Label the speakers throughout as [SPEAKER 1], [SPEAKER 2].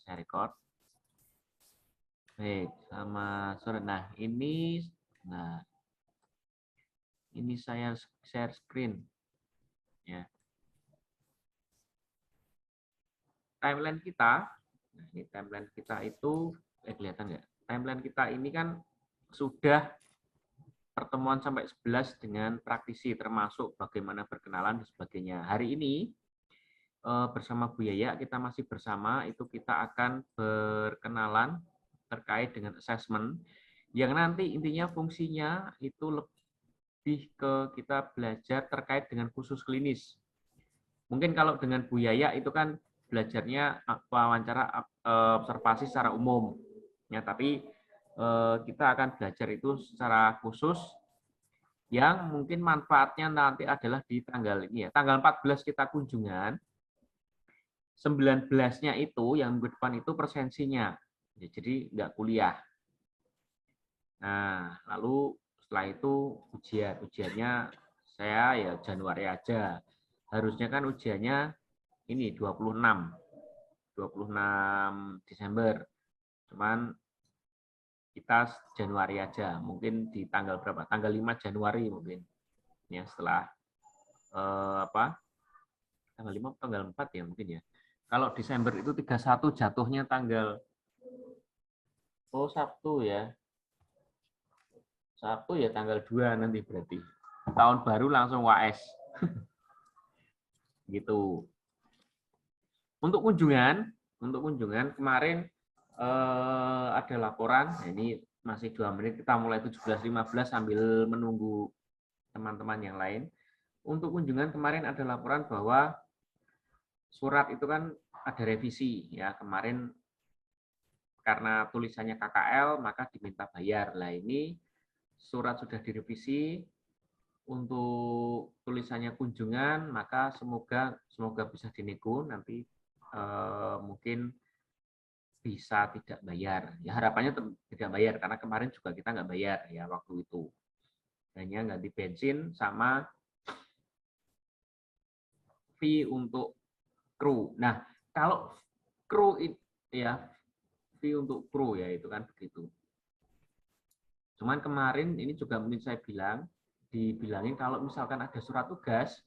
[SPEAKER 1] saya record. Baik, sama sore. Nah, ini saya share screen ya. Timeline kita, nah ini timeline kita itu kelihatan nggak? Timeline kita ini kan sudah pertemuan sampai 11 dengan praktisi termasuk bagaimana berkenalan dan sebagainya. Hari ini bersama Bu Yaya kita masih bersama, itu kita akan berkenalan terkait dengan assessment yang nanti intinya fungsinya itu lebih ke kita belajar terkait dengan khusus klinis. Mungkin kalau dengan Bu Yaya itu kan belajarnya wawancara observasi secara umum. Ya, tapi kita akan belajar itu secara khusus yang mungkin manfaatnya nanti adalah di tanggal ini ya. Tanggal 14 kita kunjungan, 19-nya itu yang minggu depan itu presensinya. Ya, jadi nggak kuliah. Nah, lalu setelah itu ujiannya saya ya Januari aja. Harusnya kan ujiannya ini 26 Desember. Cuman kita Januari aja. Mungkin di tanggal berapa? Tanggal 5 Januari mungkin. Ya, setelah tanggal 5 atau tanggal 4 ya mungkin ya. Kalau Desember itu 31 jatuhnya tanggal Sabtu ya. Sabtu ya tanggal 2 nanti berarti. Tahun baru langsung UAS. Gitu. Untuk kunjungan kemarin ada laporan. Nah, ini masih 2 menit, kita mulai 17.15 sambil menunggu teman-teman yang lain. Untuk kunjungan kemarin ada laporan bahwa surat itu kan ada revisi ya. Kemarin karena tulisannya KKL maka diminta bayar. Lah ini surat sudah direvisi untuk tulisannya kunjungan, maka semoga bisa dinego nanti mungkin bisa tidak bayar. Ya harapannya tidak bayar karena kemarin juga kita nggak bayar ya waktu itu. Hanya ganti bensin sama fee untuk kru. Nah, kalau kru ya fee untuk kru ya itu kan begitu. Cuman kemarin ini juga mungkin saya dibilangin kalau misalkan ada surat tugas,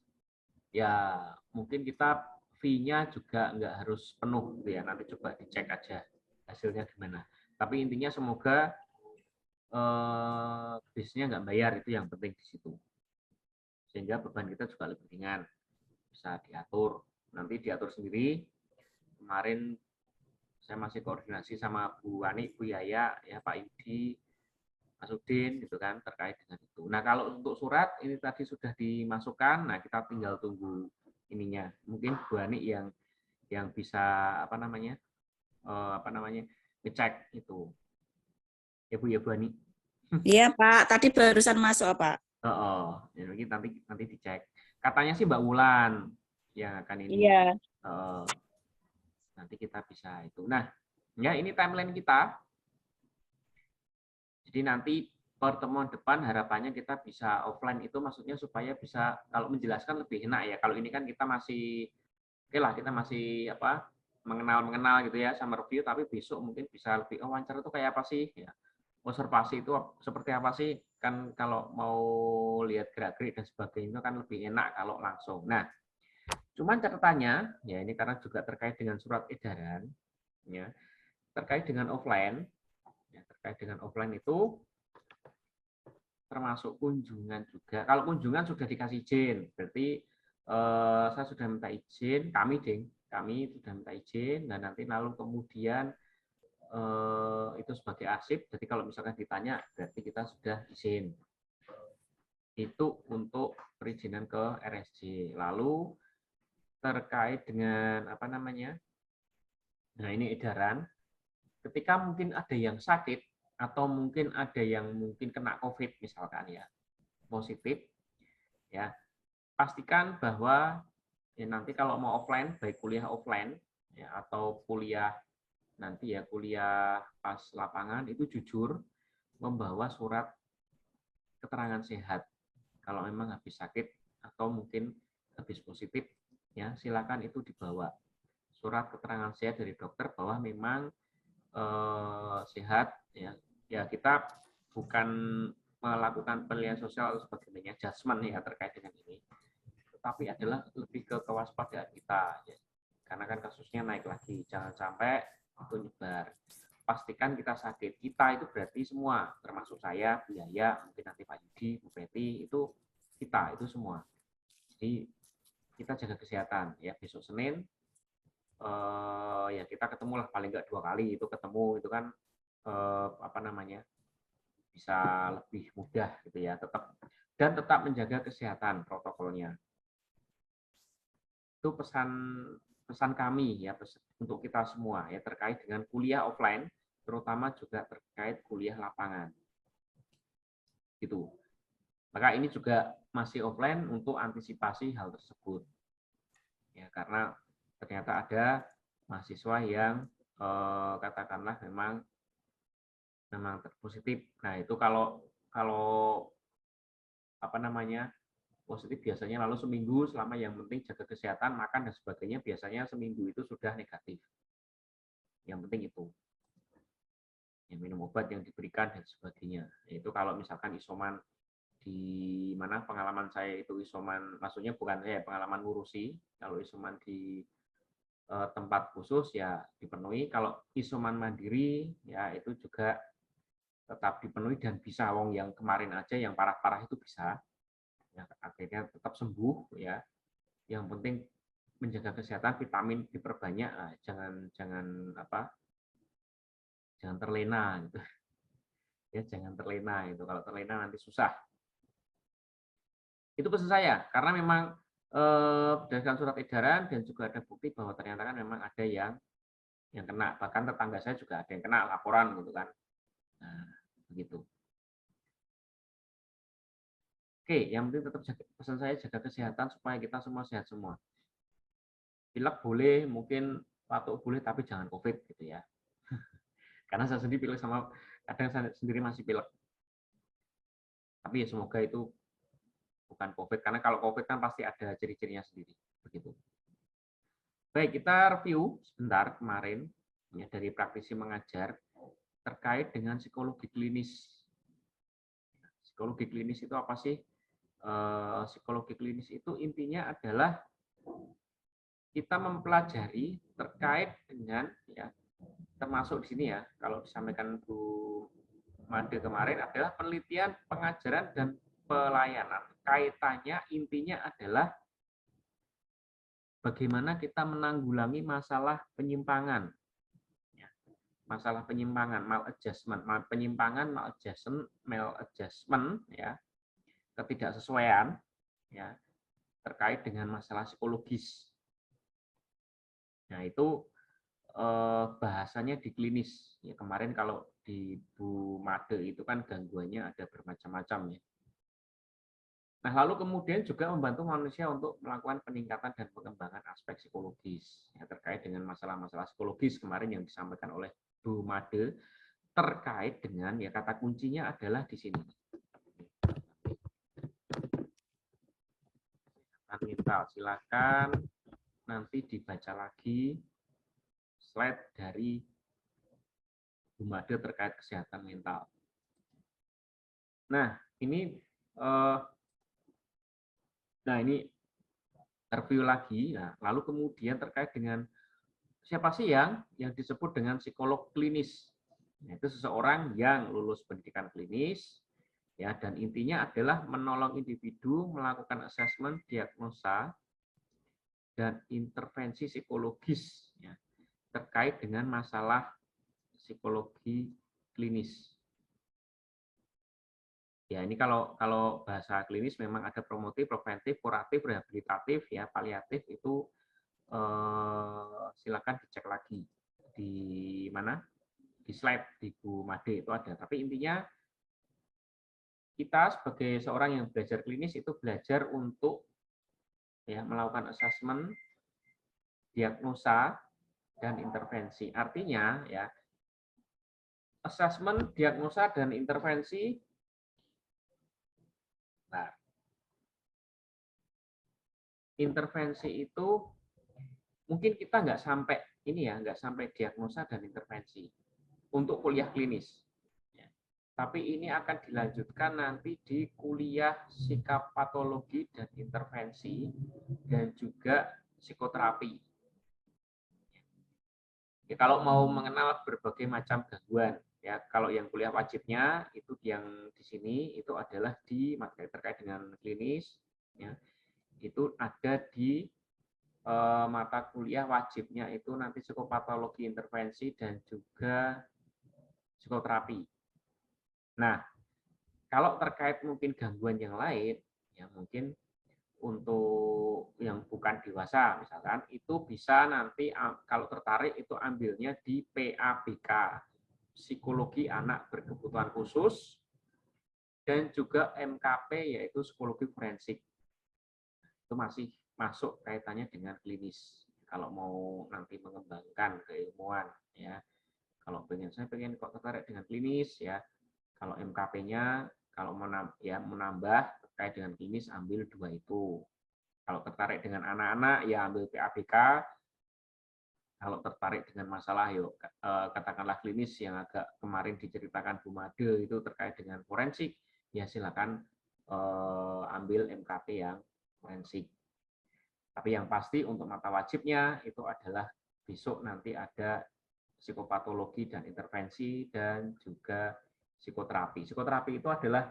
[SPEAKER 1] ya mungkin kita fee-nya juga nggak harus penuh gitu ya. Nanti coba dicek aja hasilnya gimana. Tapi intinya semoga bisnya nggak bayar, itu yang penting di situ. Sehingga beban kita juga lebih ringan, bisa diatur. Nanti diatur sendiri. Kemarin saya masih koordinasi sama Bu Wani, Bu Yaya, ya Pak Yudi, Mas Udin gitu kan terkait dengan itu. Nah, kalau untuk surat ini tadi sudah dimasukkan, nah kita tinggal tunggu ininya. Mungkin Bu Ani yang bisa ngecek itu. Ya Bu Ani.
[SPEAKER 2] Iya Pak, tadi barusan masuk Pak.
[SPEAKER 1] Ya, nanti dicek. Katanya sih Mbak Wulan yang akan ini.
[SPEAKER 2] Iya.
[SPEAKER 1] Nanti kita bisa itu. Nah, ya ini timeline kita. Jadi nanti pertemuan depan harapannya kita bisa offline, itu maksudnya supaya bisa kalau menjelaskan lebih enak ya. Kalau ini kan kita masih kita masih mengenal gitu ya sama review, tapi besok mungkin bisa lebih wawancara itu kayak apa sih ya. Observasi itu seperti apa sih? Kan kalau mau lihat gerak-gerik dan sebagainya kan lebih enak kalau langsung. Nah, cuman catatannya ya ini karena juga terkait dengan surat edaran ya, terkait dengan offline. Ya, terkait dengan offline itu termasuk kunjungan juga. Kalau kunjungan sudah dikasih izin, berarti saya sudah minta izin, kami sudah minta izin, dan nanti lalu kemudian itu sebagai arsip. Jadi kalau misalkan ditanya, berarti kita sudah izin. Itu untuk perizinan ke RSJ. Lalu terkait dengan nah ini edaran. Ketika mungkin ada yang sakit atau mungkin ada yang mungkin kena COVID misalkan ya, positif, ya pastikan bahwa ya nanti kalau mau offline, baik kuliah offline ya atau kuliah nanti ya kuliah pas lapangan, itu jujur membawa surat keterangan sehat. Kalau memang habis sakit atau mungkin habis positif ya silakan itu dibawa surat keterangan sehat dari dokter bahwa memang sehat, ya. Ya, kita bukan melakukan penilaian sosial sebagai adjustment ya terkait dengan ini, tetapi adalah lebih ke kewaspadaan kita, ya. Karena kan kasusnya naik lagi, jangan sampai itu nyebar. Pastikan kita sakit. Kita itu berarti semua, termasuk saya, biaya, mungkin nanti Pak Yudi, Bu Peti, itu kita, itu semua. Jadi kita jaga kesehatan, ya. Besok Senin, ya kita ketemu lah paling nggak 2 kali, itu ketemu itu kan apa namanya, bisa lebih mudah gitu ya, tetap menjaga kesehatan protokolnya. Itu pesan kami ya, untuk kita semua ya, terkait dengan kuliah offline, terutama juga terkait kuliah lapangan. Gitu. Maka ini juga masih offline untuk antisipasi hal tersebut. Ya, karena ternyata ada mahasiswa yang katakanlah memang positif. Nah, itu kalau apa namanya, positif biasanya lalu seminggu, selama yang penting jaga kesehatan, makan dan sebagainya, biasanya seminggu itu sudah negatif. Yang penting itu. Ya, minum obat yang diberikan dan sebagainya. Itu kalau misalkan isoman di mana, pengalaman saya itu isoman, maksudnya bukan saya pengalaman ngurusi, kalau isoman di tempat khusus ya dipenuhi, kalau isoman mandiri ya itu juga tetap dipenuhi dan bisa, wong yang kemarin aja yang parah-parah itu bisa, ya, akhirnya tetap sembuh ya. Yang penting menjaga kesehatan, vitamin diperbanyak, nah, jangan terlena gitu ya, jangan terlena itu, kalau terlena nanti susah. Itu pesan saya, karena memang berdasarkan surat edaran dan juga ada bukti bahwa ternyata kan memang ada yang kena, bahkan tetangga saya juga ada yang kena, laporan gitu kan. Nah, begitu. Oke, yang penting tetap pesan saya, jaga kesehatan supaya kita semua sehat semua. Pilek boleh, mungkin batuk boleh, tapi jangan COVID gitu ya. Karena saya sendiri pilek, sama kadang saya sendiri masih pilek. Tapi ya semoga itu bukan COVID, karena kalau COVID kan pasti ada ciri-cirinya sendiri. Begitu. Baik, kita review sebentar kemarin ya, dari praktisi mengajar terkait dengan psikologi klinis. Psikologi klinis itu apa sih? Psikologi klinis itu intinya adalah kita mempelajari terkait dengan ya, termasuk di sini ya, kalau disampaikan Bu Made kemarin adalah penelitian, pengajaran dan pelayanan. Kaitannya intinya adalah bagaimana kita menanggulangi masalah penyimpangan. Ya, masalah penyimpangan, maladjustment, penyimpangan, maladjustment ya, ketidaksesuaian ya, terkait dengan masalah psikologis. Nah, itu bahasanya di klinis. Ya, kemarin kalau di Bu Made itu kan gangguannya ada bermacam-macam ya. Nah, lalu kemudian juga membantu manusia untuk melakukan peningkatan dan pengembangan aspek psikologis ya, terkait dengan masalah-masalah psikologis kemarin yang disampaikan oleh Bu Made, terkait dengan ya, kata kuncinya adalah di sini. Mental, silakan nanti dibaca lagi slide dari Bu Made terkait kesehatan mental. Nah, ini review lagi. Nah, lalu kemudian terkait dengan siapa sih yang disebut dengan psikolog klinis? Nah, itu seseorang yang lulus pendidikan klinis ya, dan intinya adalah menolong individu melakukan asesmen, diagnosa dan intervensi psikologis ya, terkait dengan masalah psikologi klinis. Ya, ini kalau bahasa klinis memang ada promotif, preventif, kuratif, rehabilitatif, ya, paliatif, itu silakan dicek lagi di mana, di slide di Bu Made itu ada. Tapi intinya kita sebagai seorang yang belajar klinis itu belajar untuk ya melakukan assessment, diagnosa dan intervensi. Artinya ya, assessment, diagnosa dan intervensi. Nah, intervensi itu mungkin kita nggak sampai ini ya, nggak sampai diagnosa dan intervensi untuk kuliah klinis. Ya. Tapi ini akan dilanjutkan nanti di kuliah psikopatologi dan intervensi dan juga psikoterapi. Ya, kalau mau mengenal berbagai macam gangguan, ya kalau yang kuliah wajibnya itu yang di sini itu adalah di materi terkait dengan klinis, ya itu ada di mata kuliah wajibnya itu nanti psikopatologi intervensi dan juga psikoterapi. Nah, kalau terkait mungkin gangguan yang lain, ya mungkin untuk yang bukan dewasa misalkan itu bisa nanti kalau tertarik itu ambilnya di PABK, psikologi anak berkebutuhan khusus, dan juga MKP yaitu psikologi forensik. Itu masih masuk kaitannya dengan klinis kalau mau nanti mengembangkan keilmuan ya. Kalau saya pengen kok tertarik dengan klinis ya. Kalau MKP-nya kalau menambah terkait dengan klinis ambil 2 itu. Kalau tertarik dengan anak-anak ya ambil PABK. Kalau tertarik dengan masalah yuk katakanlah klinis yang agak kemarin diceritakan Bu Made itu terkait dengan forensik, ya silakan ambil MKP yang forensik. Tapi yang pasti untuk mata wajibnya itu adalah besok nanti ada psikopatologi dan intervensi dan juga psikoterapi. Psikoterapi itu adalah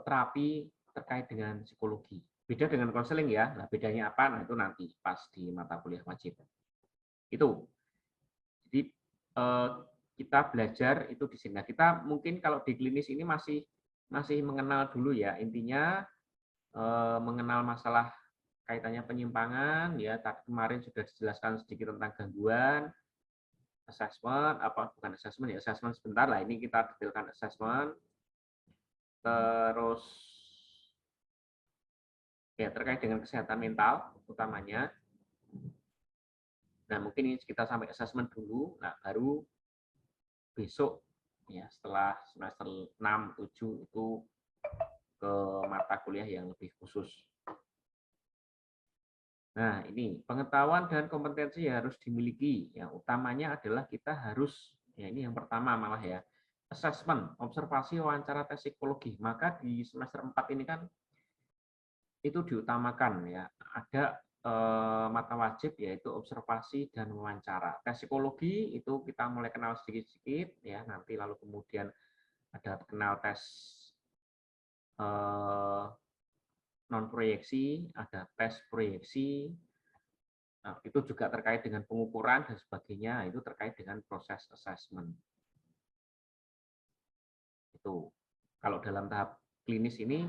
[SPEAKER 1] terapi terkait dengan psikologi. Beda dengan konseling ya. Nah, bedanya apa? Nah, itu nanti pas di mata kuliah wajib. Itu. Jadi kita belajar itu di sini. Nah, kita mungkin kalau di klinis ini masih mengenal dulu ya. Intinya mengenal masalah kaitannya penyimpangan ya. Tadi kemarin sudah dijelaskan sedikit tentang gangguan, assessment, apa bukan assessment ya, assessment sebentar lah. Ini kita detailkan assessment. Terus ya terkait dengan kesehatan mental utamanya. Nah, mungkin ini kita sampai assessment dulu. Nah, baru besok ya setelah semester 6, 7 itu ke mata kuliah yang lebih khusus. Nah, ini pengetahuan dan kompetensi yang harus dimiliki. Yang utamanya adalah kita harus, ya ini yang pertama malah ya, assessment, observasi, wawancara, tes psikologi. Maka di semester 4 ini kan itu diutamakan ya. Ada mata wajib yaitu observasi dan wawancara. Tes psikologi itu kita mulai kenal sedikit-sedikit ya, nanti lalu kemudian ada kenal tes non proyeksi, ada tes proyeksi. Nah, itu juga terkait dengan pengukuran dan sebagainya, itu terkait dengan proses assessment. Itu. Kalau dalam tahap klinis ini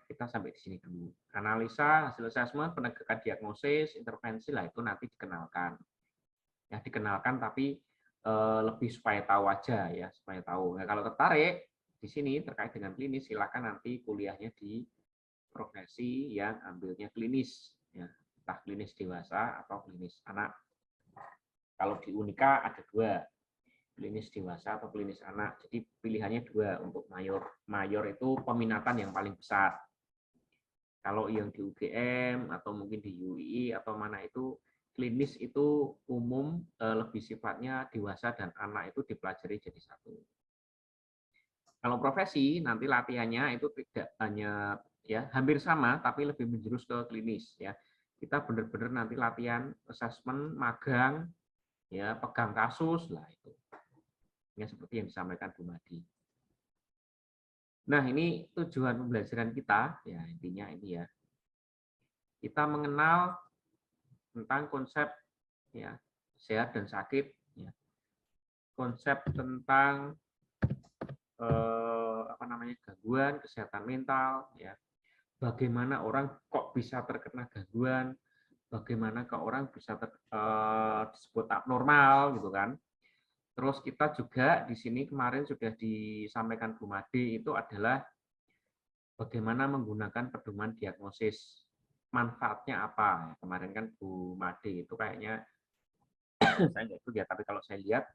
[SPEAKER 1] kita sampai di sini dulu. Analisa, hasil assessment, penegakan diagnosis, intervensi lah itu nanti dikenalkan. Ya dikenalkan tapi lebih supaya tahu aja ya, supaya tahu. Nah, kalau tertarik di sini terkait dengan klinis silakan nanti kuliahnya di profesi yang ambilnya klinis ya. Entah klinis dewasa atau klinis anak. Kalau di Unika ada 2, klinis dewasa atau klinis anak. Jadi pilihannya 2 untuk mayor. Mayor itu peminatan yang paling besar. Kalau yang di UGM atau mungkin di UI atau mana itu klinis itu umum lebih sifatnya dewasa dan anak itu dipelajari jadi satu. Kalau profesi nanti latihannya itu tidak hanya ya hampir sama tapi lebih menjurus ke klinis ya. Kita benar-benar nanti latihan assessment, magang, ya pegang kasus lah itu. Ya seperti yang disampaikan Bu Madi. Nah, ini tujuan pembelajaran kita ya intinya ini ya. Kita mengenal tentang konsep ya sehat dan sakit ya. Konsep tentang gangguan kesehatan mental ya. Bagaimana orang kok bisa terkena gangguan, bagaimana kok orang bisa disebut abnormal gitu kan. Terus kita juga di sini kemarin sudah disampaikan Bu Made itu adalah bagaimana menggunakan pedoman diagnosis. Manfaatnya apa? Kemarin kan Bu Made itu kayaknya saya nggak ikut ya, tapi kalau saya lihat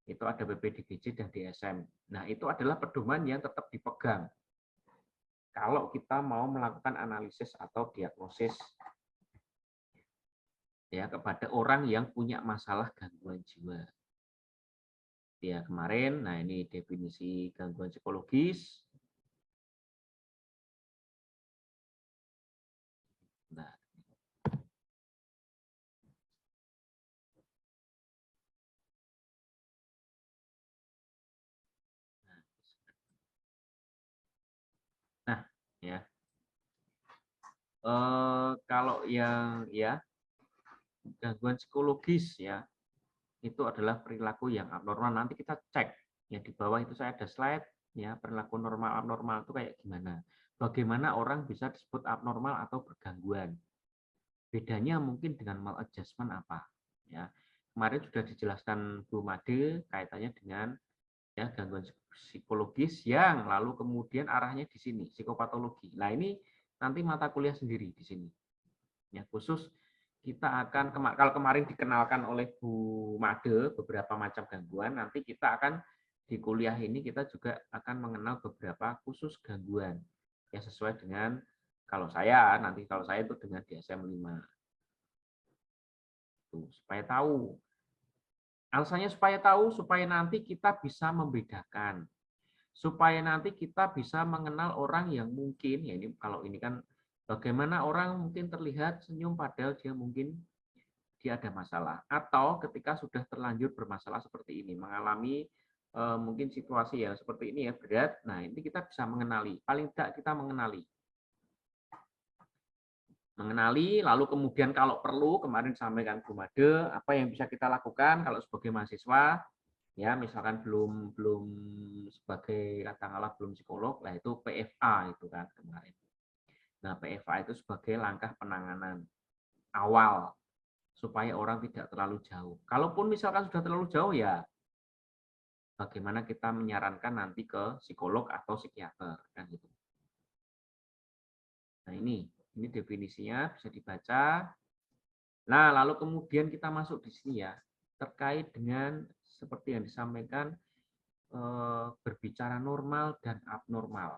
[SPEAKER 1] itu ada BPDGJ dan DSM. Nah, itu adalah pedoman yang tetap dipegang. Kalau kita mau melakukan analisis atau diagnosis ya kepada orang yang punya masalah gangguan jiwa. Ya, kemarin, nah ini definisi gangguan psikologis. Nah, ya. Kalau yang ya gangguan psikologis ya itu adalah perilaku yang abnormal. Nanti kita cek ya di bawah itu saya ada slide ya perilaku normal abnormal itu kayak gimana. Bagaimana orang bisa disebut abnormal atau bergangguan. Bedanya mungkin dengan maladjustment apa ya. Kemarin sudah dijelaskan Bu Made kaitannya dengan ya gangguan psikologis yang lalu kemudian arahnya di sini psikopatologi. Nah, ini nanti mata kuliah sendiri di sini. Ya, khusus kita akan kalau kemarin dikenalkan oleh Bu Made beberapa macam gangguan, nanti kita akan di kuliah ini kita juga akan mengenal beberapa khusus gangguan. Ya sesuai dengan kalau saya itu dengan DSM-5. Tuh, supaya tahu. Alasannya supaya tahu supaya nanti kita bisa membedakan. Supaya nanti kita bisa mengenal orang yang mungkin ya ini kalau ini kan bagaimana orang mungkin terlihat senyum padahal dia ada masalah, atau ketika sudah terlanjur bermasalah seperti ini, mengalami mungkin situasi yang seperti ini ya berat. Nah, ini kita bisa mengenali, paling tidak kita mengenali, lalu kemudian kalau perlu kemarin sampaikan Bu Made apa yang bisa kita lakukan kalau sebagai mahasiswa ya misalkan belum sebagai katakanlah belum psikolog lah itu PFA itu kan kemarin. Nah, PFA itu sebagai langkah penanganan awal supaya orang tidak terlalu jauh. Kalaupun misalkan sudah terlalu jauh ya bagaimana kita menyarankan nanti ke psikolog atau psikiater kan gitu. Nah, ini definisinya bisa dibaca. Nah, lalu kemudian kita masuk di sini ya terkait dengan seperti yang disampaikan berbicara normal dan abnormal.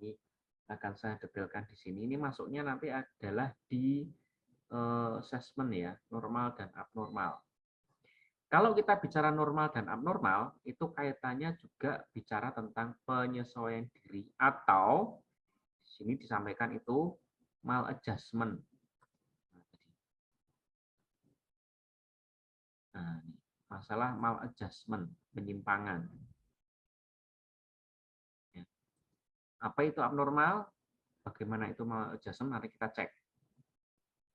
[SPEAKER 1] Ini akan saya detailkan di sini. Ini masuknya nanti adalah di assessment ya, normal dan abnormal. Kalau kita bicara normal dan abnormal, itu kaitannya juga bicara tentang penyesuaian diri atau di sini disampaikan itu maladjustment. Nah, masalah maladjustment, penyimpangan. Apa itu abnormal? Bagaimana itu maladjustment? Nanti kita cek.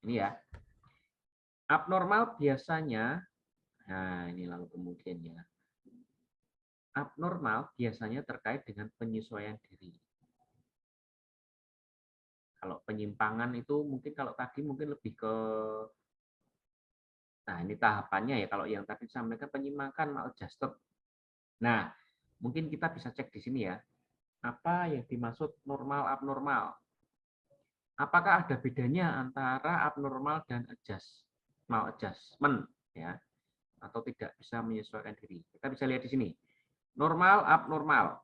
[SPEAKER 1] Ini ya. Abnormal biasanya, nah ini lalu kemudian ya. Abnormal biasanya terkait dengan penyesuaian diri. Kalau penyimpangan itu mungkin kalau tadi mungkin lebih ke, nah ini tahapannya ya. Kalau yang tadi disampaikan penyimpangan maladjusted. Nah, mungkin kita bisa cek di sini ya. Apa yang dimaksud normal abnormal? Apakah ada bedanya antara abnormal dan maladjustment ya? Atau tidak bisa menyesuaikan diri? Kita bisa lihat di sini. Normal abnormal.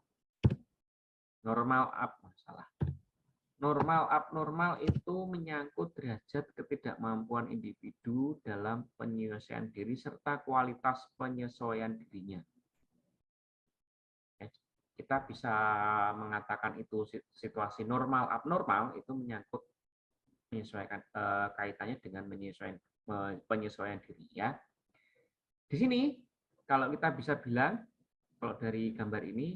[SPEAKER 1] Normal abnormal itu menyangkut derajat ketidakmampuan individu dalam penyelesaian diri serta kualitas penyesuaian dirinya. Kita bisa mengatakan itu situasi normal abnormal itu menyangkut menyesuaikan kaitannya dengan penyesuaian diri ya. Di sini kalau kita bisa bilang kalau dari gambar ini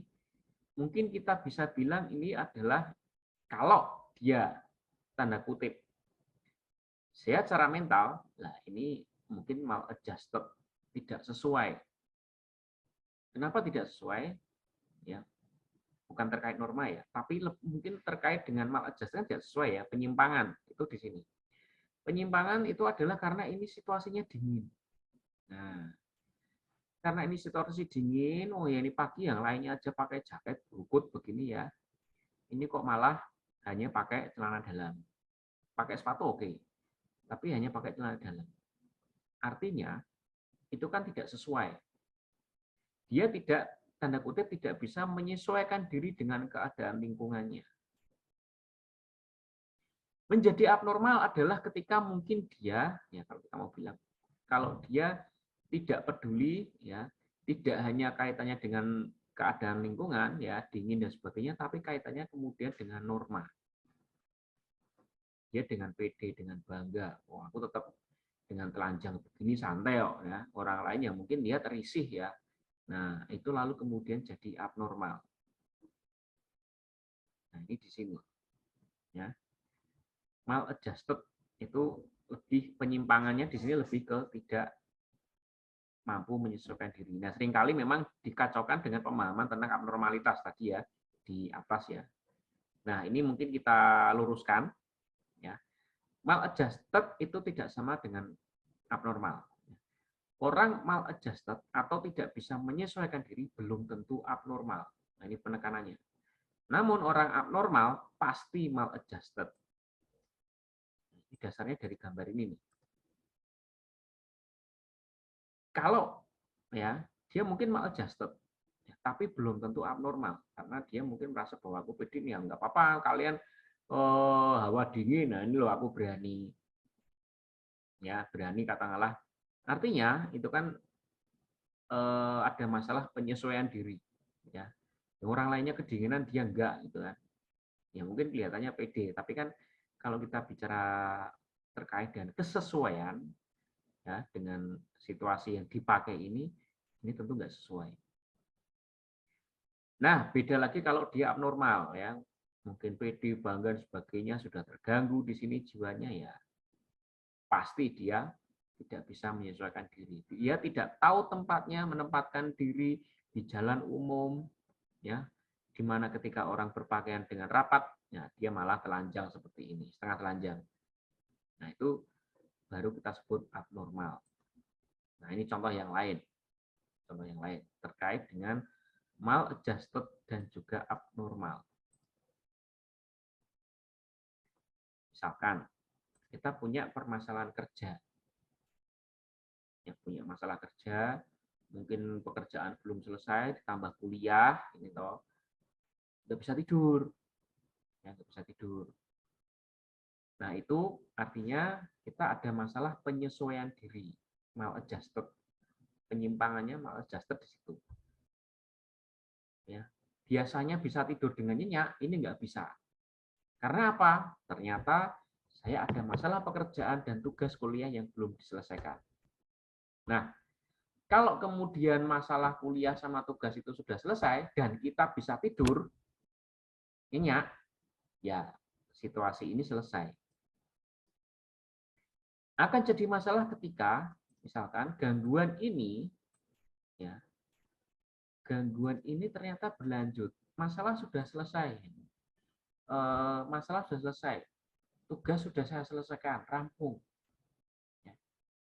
[SPEAKER 1] mungkin kita bisa bilang ini adalah kalau dia tanda kutip sehat secara mental, nah ini mungkin maladjusted, tidak sesuai. Kenapa tidak sesuai? Ya, bukan terkait norma ya, tapi mungkin terkait dengan maladjustment tidak sesuai ya, penyimpangan itu di sini. Penyimpangan itu adalah karena ini situasinya dingin. Nah, karena ini situasi dingin, oh ya ini pagi yang lainnya aja pakai jaket berukut begini ya. Ini kok malah hanya pakai celana dalam. Pakai sepatu oke, tapi hanya pakai celana dalam. Artinya, itu kan tidak sesuai. Dia tidak, tanda kutip, tidak bisa menyesuaikan diri dengan keadaan lingkungannya. Menjadi abnormal adalah ketika mungkin dia, ya kalau kita mau bilang, kalau dia tidak peduli, ya, tidak hanya kaitannya dengan keadaan lingkungan, ya, dingin dan sebagainya, tapi kaitannya kemudian dengan norma. Dia dengan pede, dengan bangga, oh aku tetap dengan telanjang begini santai kok, ya. Orang lain yang mungkin dia terisih, ya. Nah, itu lalu kemudian jadi abnormal. Nah, ini di sini, ya. Maladjusted itu lebih penyimpangannya di sini lebih ke tidak mampu menyesuaikan diri. Nah, seringkali memang dikacaukan dengan pemahaman tentang abnormalitas tadi ya di atas ya. Nah, ini mungkin kita luruskan ya. Maladjusted itu tidak sama dengan abnormal. Orang maladjusted atau tidak bisa menyesuaikan diri belum tentu abnormal. Nah, ini penekanannya. Namun orang abnormal pasti maladjusted. Ini dasarnya dari gambar ini nih. Kalau ya dia mungkin maladjusted, ya, tapi belum tentu abnormal karena dia mungkin merasa bahwa aku pede nih, ya nggak apa-apa kalian hawa dingin, nah ini loh aku berani, ya berani katakanlah. Artinya itu kan ada masalah penyesuaian diri, ya. Orang lainnya kedinginan dia enggak gitu kan, ya mungkin kelihatannya pede, tapi kan kalau kita bicara terkait dengan kesesuaian ya dengan situasi yang dipakai ini tentu nggak sesuai. Nah, beda lagi kalau dia abnormal ya. Mungkin PD, bangga dan sebagainya sudah terganggu di sini jiwanya ya. Pasti dia tidak bisa menyesuaikan diri. Dia tidak tahu tempatnya menempatkan diri di jalan umum ya. Di mana ketika orang berpakaian dengan rapat, ya dia malah telanjang seperti ini, setengah telanjang. Nah, itu baru kita sebut abnormal. Nah, ini contoh yang lain. Contoh yang lain terkait dengan maladjusted dan juga abnormal. Misalkan kita punya permasalahan kerja, yang punya masalah kerja, mungkin pekerjaan belum selesai, ditambah kuliah, ini toh nggak bisa tidur, ya nggak bisa tidur. Nah itu artinya kita ada masalah penyesuaian diri, maladjusted, penyimpangannya maladjusted di situ. Ya, biasanya bisa tidur dengan nyenyak, ini nggak bisa. Karena apa? Ternyata saya ada masalah pekerjaan dan tugas kuliah yang belum diselesaikan. Nah, kalau kemudian masalah kuliah sama tugas itu sudah selesai dan kita bisa tidur nyenyak, ya situasi ini selesai. Akan jadi masalah ketika misalkan gangguan ini ya, gangguan ini ternyata berlanjut. Masalah sudah selesai. Masalah sudah selesai. Tugas sudah saya selesaikan, rampung.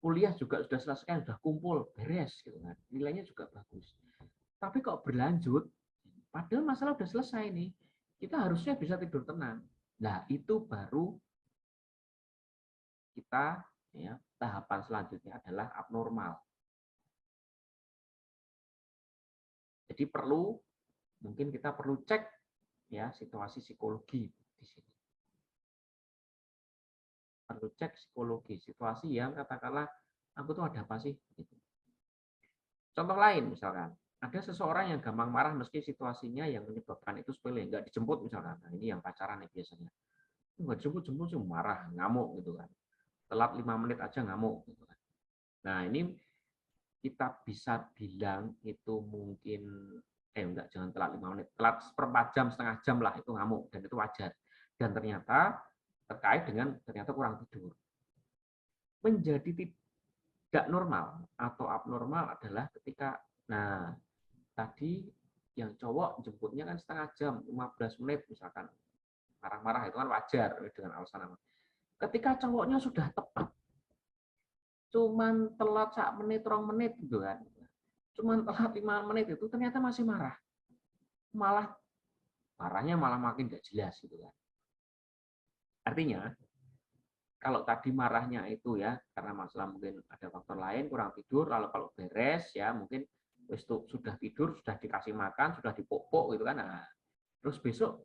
[SPEAKER 1] Kuliah juga sudah selesai, sudah kumpul, beres gitu kan. Nilainya juga bagus. Tapi kok berlanjut, padahal masalah sudah selesai nih. Kita harusnya bisa tidur tenang. Nah, itu baru kita ya, tahapan selanjutnya adalah abnormal. Jadi mungkin kita perlu cek ya situasi psikologi di sini. Perlu cek psikologi, situasi yang katakanlah aku tuh ada apa sih? Gitu. Contoh lain misalkan, ada seseorang yang gampang marah meski situasinya yang menyebabkan itu sepele, nggak dijemput misalkan. Nah, ini yang pacaran nih biasanya. Nggak dijemput sih marah, ngamuk gitu kan. Telat 5 menit aja ngamuk gitu kan. Nah, ini kita bisa bilang itu mungkin enggak, jangan telat 5 menit. Telat seperempat jam, setengah jam lah itu ngamuk dan itu wajar. Dan ternyata terkait dengan ternyata kurang tidur. Menjadi tidak normal atau abnormal adalah ketika tadi yang cowok jemputnya kan setengah jam, 15 menit misalkan. Marah-marah itu kan wajar dengan alasan apa. Ketika cowoknya sudah tepat, cuman telat 1 menit, 2 menit gitu kan. Cuman telat 5 menit itu ternyata masih marah. Marahnya malah makin gak jelas gitu kan. Artinya, kalau tadi marahnya itu ya karena masalah mungkin ada faktor lain, kurang tidur, lalu kalau beres ya mungkin sudah tidur, sudah dikasih makan, sudah dipopok gitu kan. Nah, terus besok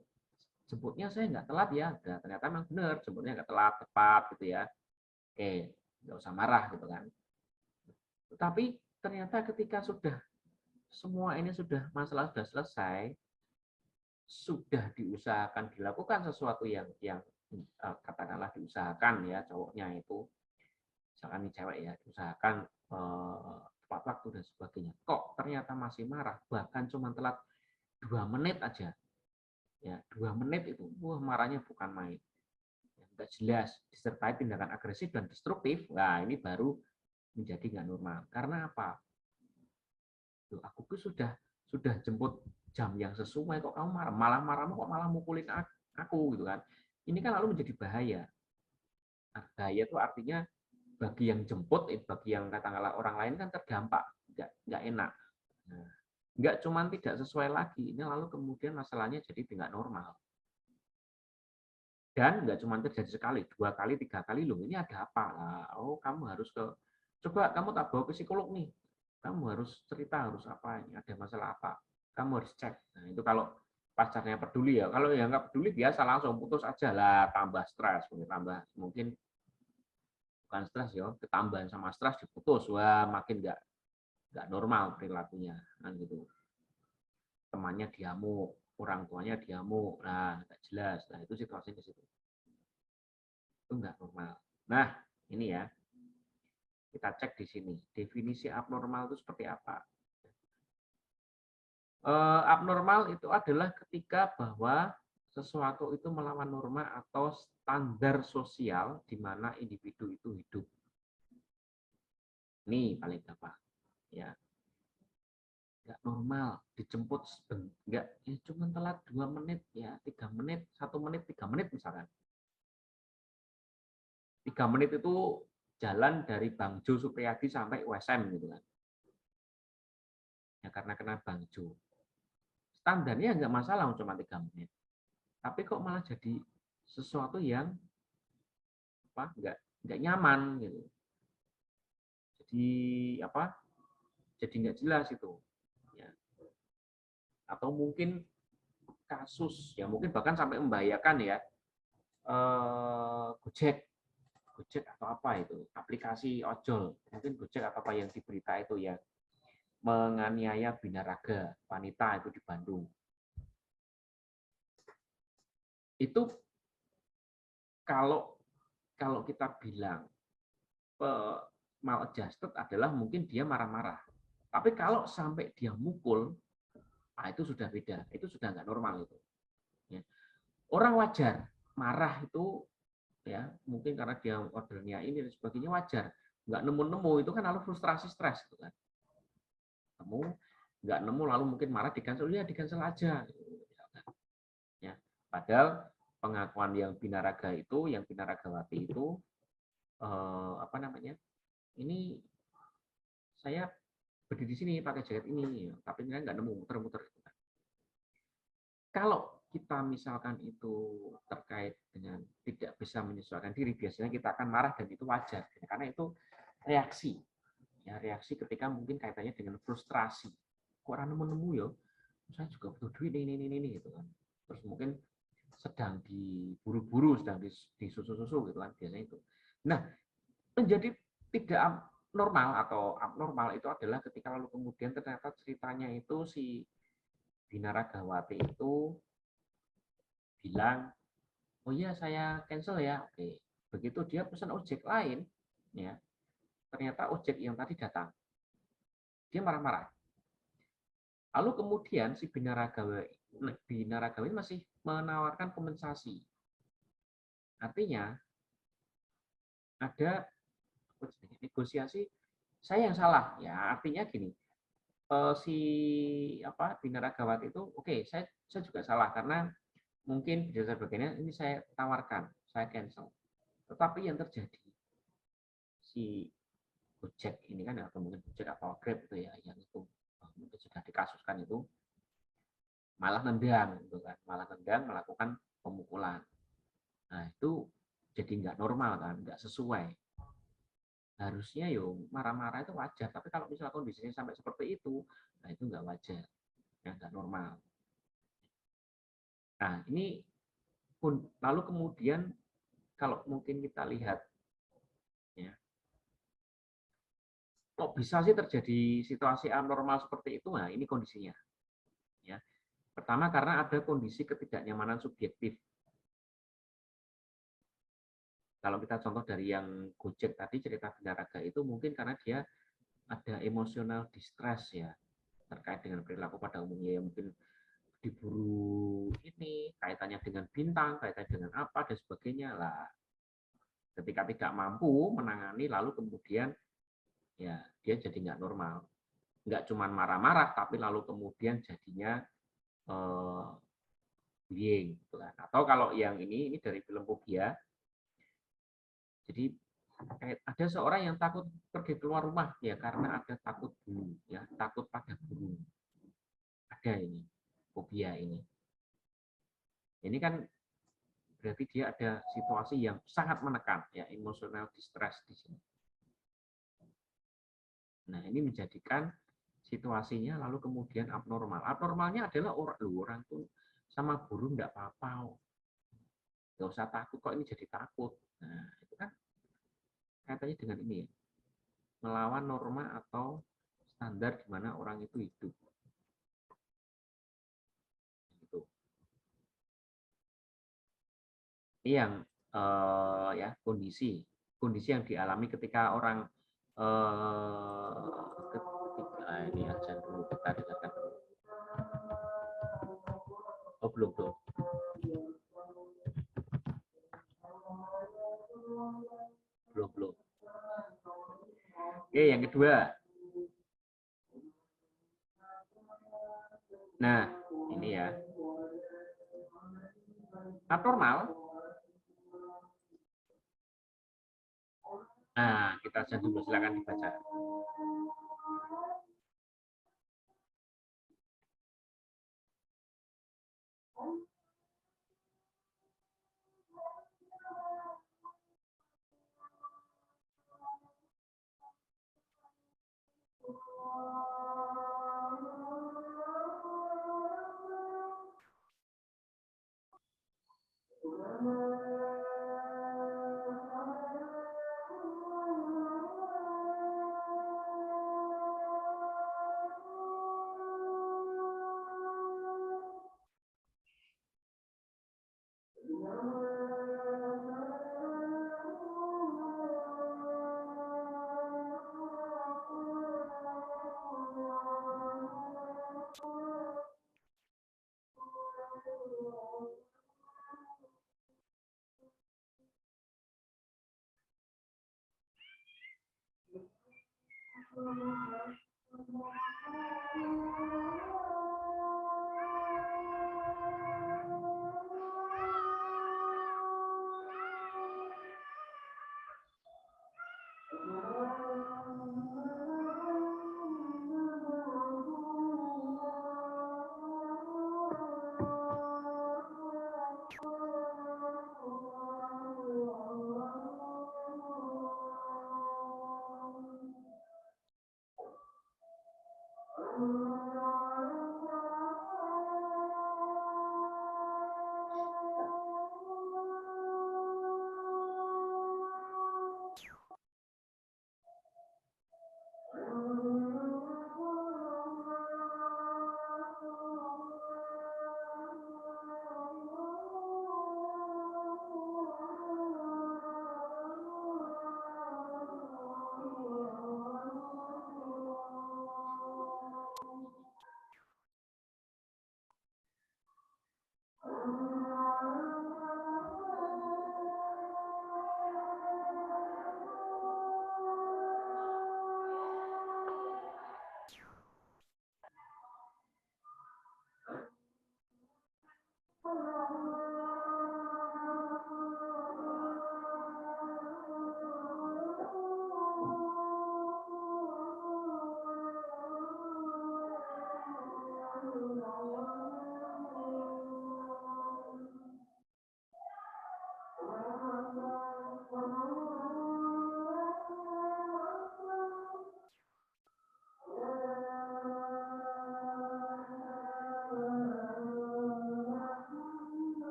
[SPEAKER 1] jemputnya saya nggak telat ya, nah, ternyata memang benar jemputnya nggak telat, tepat gitu ya. Oke, nggak usah marah gitu kan. Tapi ternyata ketika sudah semua ini sudah masalah sudah selesai, sudah diusahakan dilakukan sesuatu yang katakanlah diusahakan ya cowoknya itu, misalkan nih cewek ya, diusahakan tepat waktu dan sebagainya. Kok ternyata masih marah, bahkan cuma telat 2 menit aja. Ya, 2 menit itu, wah marahnya bukan main. Nggak jelas, disertai tindakan agresif dan destruktif, nah ini baru menjadi nggak normal. Karena apa? Loh, aku tuh sudah jemput jam yang sesuai kok kamu marah, malah marahmu kok malah mukulin aku gitu kan. Ini kan lalu menjadi bahaya. Nah, bahaya itu artinya bagi yang jemput, bagi yang katakanlah orang lain kan terdampak, nggak enak. Nah, nggak cuma tidak sesuai lagi, ini lalu kemudian masalahnya jadi tidak normal. Dan nggak cuma terjadi sekali, 2 kali, 3 kali, loh ini ada apa lah? Oh kamu harus coba kamu tak bawa ke psikolog nih, kamu harus cerita harus apa ini, ada masalah apa, kamu harus cek. Nah itu kalau pacarnya peduli ya, kalau yang nggak peduli biasa langsung putus aja lah, tambah stres, mungkin bukan stres ya, ketambahan sama stres diputus, wah makin nggak normal perilakunya, kan gitu. Temannya diamuk, orang tuanya diamuk, nah nggak jelas, nah itu situasi di situ. Itu nggak normal. Nah, ini ya, kita cek di sini. Definisi abnormal itu seperti apa? Abnormal itu adalah ketika bahwa sesuatu itu melawan norma atau standar sosial di mana individu itu hidup. Ini paling gampang. Ya, nggak normal, dijemput nggak, ya cuma telat 2 menit, ya 3 menit, 1 menit, 3 menit misalkan. 3 menit itu jalan dari Bang Jo Supriyadi sampai USM gitu kan. Ya karena kena Bang Jo. Standarnya nggak masalah cuma 3 menit. Tapi kok malah jadi sesuatu yang apa nggak nyaman gitu. Jadi apa? Jadi nggak jelas itu. Ya. Atau mungkin kasus ya mungkin bahkan sampai membahayakan ya Gojek Gojek atau apa itu aplikasi ojol mungkin Gojek atau apa yang di berita itu ya menganiaya binaraga wanita itu di Bandung. Itu kalau kita bilang maladjusted adalah mungkin dia marah-marah. Tapi kalau sampai dia mukul, nah itu sudah beda. Itu sudah nggak normal itu. Ya. Orang wajar marah itu ya mungkin karena dia ordernya ini dan sebagainya wajar. Nggak nemu-nemu itu kan lalu frustrasi stres gitu kan. Kamu nggak nemu lalu mungkin marah di cancel ya di cancel aja. Ya. Padahal pengakuan yang binaraga itu, yang binaragawati itu apa namanya? Ini saya berdiri di sini pakai jaket ini, tapi saya nggak nemu muter-muter. Kalau kita misalkan itu terkait dengan tidak bisa menyesuaikan diri, biasanya kita akan marah dan itu wajar, karena itu reaksi, ya reaksi ketika mungkin kaitannya dengan frustrasi. Kok orang nemu-nemu ya? Saya juga butuh duit ini gitu kan. Terus mungkin sedang diburu-buru, sedang disusu-susu gitu kan biasanya itu. Nah, menjadi tidak normal atau abnormal itu adalah ketika lalu kemudian ternyata ceritanya itu si Binaragawati itu bilang, oh iya saya cancel ya, oke. Begitu dia pesan ojek lain, ya ternyata ojek yang tadi datang, dia marah-marah. Lalu kemudian si Binaragawi masih menawarkan kompensasi. Artinya ada negosiasi, saya yang salah, ya artinya gini, si Binaragawati itu oke, saya juga salah karena mungkin di dasar bagiannya ini saya tawarkan, saya cancel. Tetapi yang terjadi si Gojek ini kan atau mungkin Gojek atau Grab itu ya yang itu mungkin sudah dikasuskan itu malah nendang gitu kan, malah nendang melakukan pemukulan. Nah itu jadi nggak normal kan, nggak sesuai. Harusnya yo marah-marah itu wajar, tapi kalau misalnya kondisinya sampai seperti itu, nah itu nggak wajar, ya nggak normal. Nah ini lalu kemudian kalau mungkin kita lihat, ya, kok bisa sih terjadi situasi abnormal seperti itu? Nah, ini kondisinya. Ya. Pertama, karena ada kondisi ketidaknyamanan subjektif. Kalau kita contoh dari yang Gojek tadi, cerita Binaraga itu mungkin karena dia ada emosional distress ya, terkait dengan perilaku pada umumnya, yang mungkin diburu ini, kaitannya dengan bintang, kaitannya dengan apa, dan sebagainya lah. Ketika tidak mampu menangani, lalu kemudian ya dia jadi nggak normal. Nggak cuma marah-marah, tapi lalu kemudian jadinya bullying. Gitu kan. Atau kalau yang ini dari film Fobia, jadi ada seorang yang takut pergi keluar rumah ya karena ada takut burung, ya takut pada burung. Ada ini fobia ini. Ini kan berarti dia ada situasi yang sangat menekan, ya emotional distress di sini. Nah ini menjadikan situasinya lalu kemudian abnormal. Abnormalnya adalah orang tuh sama burung nggak apa-apa, nggak usah takut kok ini jadi takut. Nah itu kan kaitannya dengan ini ya, melawan norma atau standar di mana orang itu hidup. Gitu. Ini yang ya kondisi yang dialami ketika orang ketika ini aja dulu kita dengarkan dulu. Oh belum. Oke, yang kedua. Nah, ini ya. Abnormal. Nah, kita saja dulu, silakan dibaca.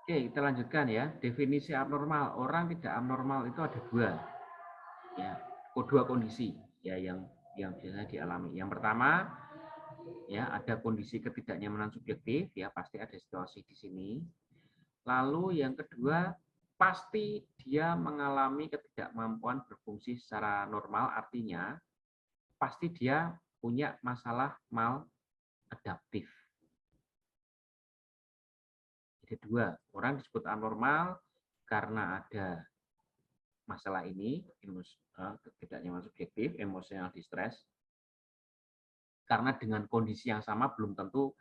[SPEAKER 1] Oke, kita lanjutkan ya. Definisi abnormal. Orang tidak abnormal itu ada dua. Ya, dua kondisi ya yang biasa dialami. Yang pertama, ya ada kondisi ketidaknyamanan subjektif, ya pasti ada situasi di sini. Lalu yang kedua, pasti dia mengalami ketidakmampuan berfungsi secara normal, artinya pasti dia punya masalah maladaptif. Jadi dua, orang disebut anormal karena ada masalah ini, ketidaknyamanan subjektif, emosional distress. Karena dengan kondisi yang sama belum tentu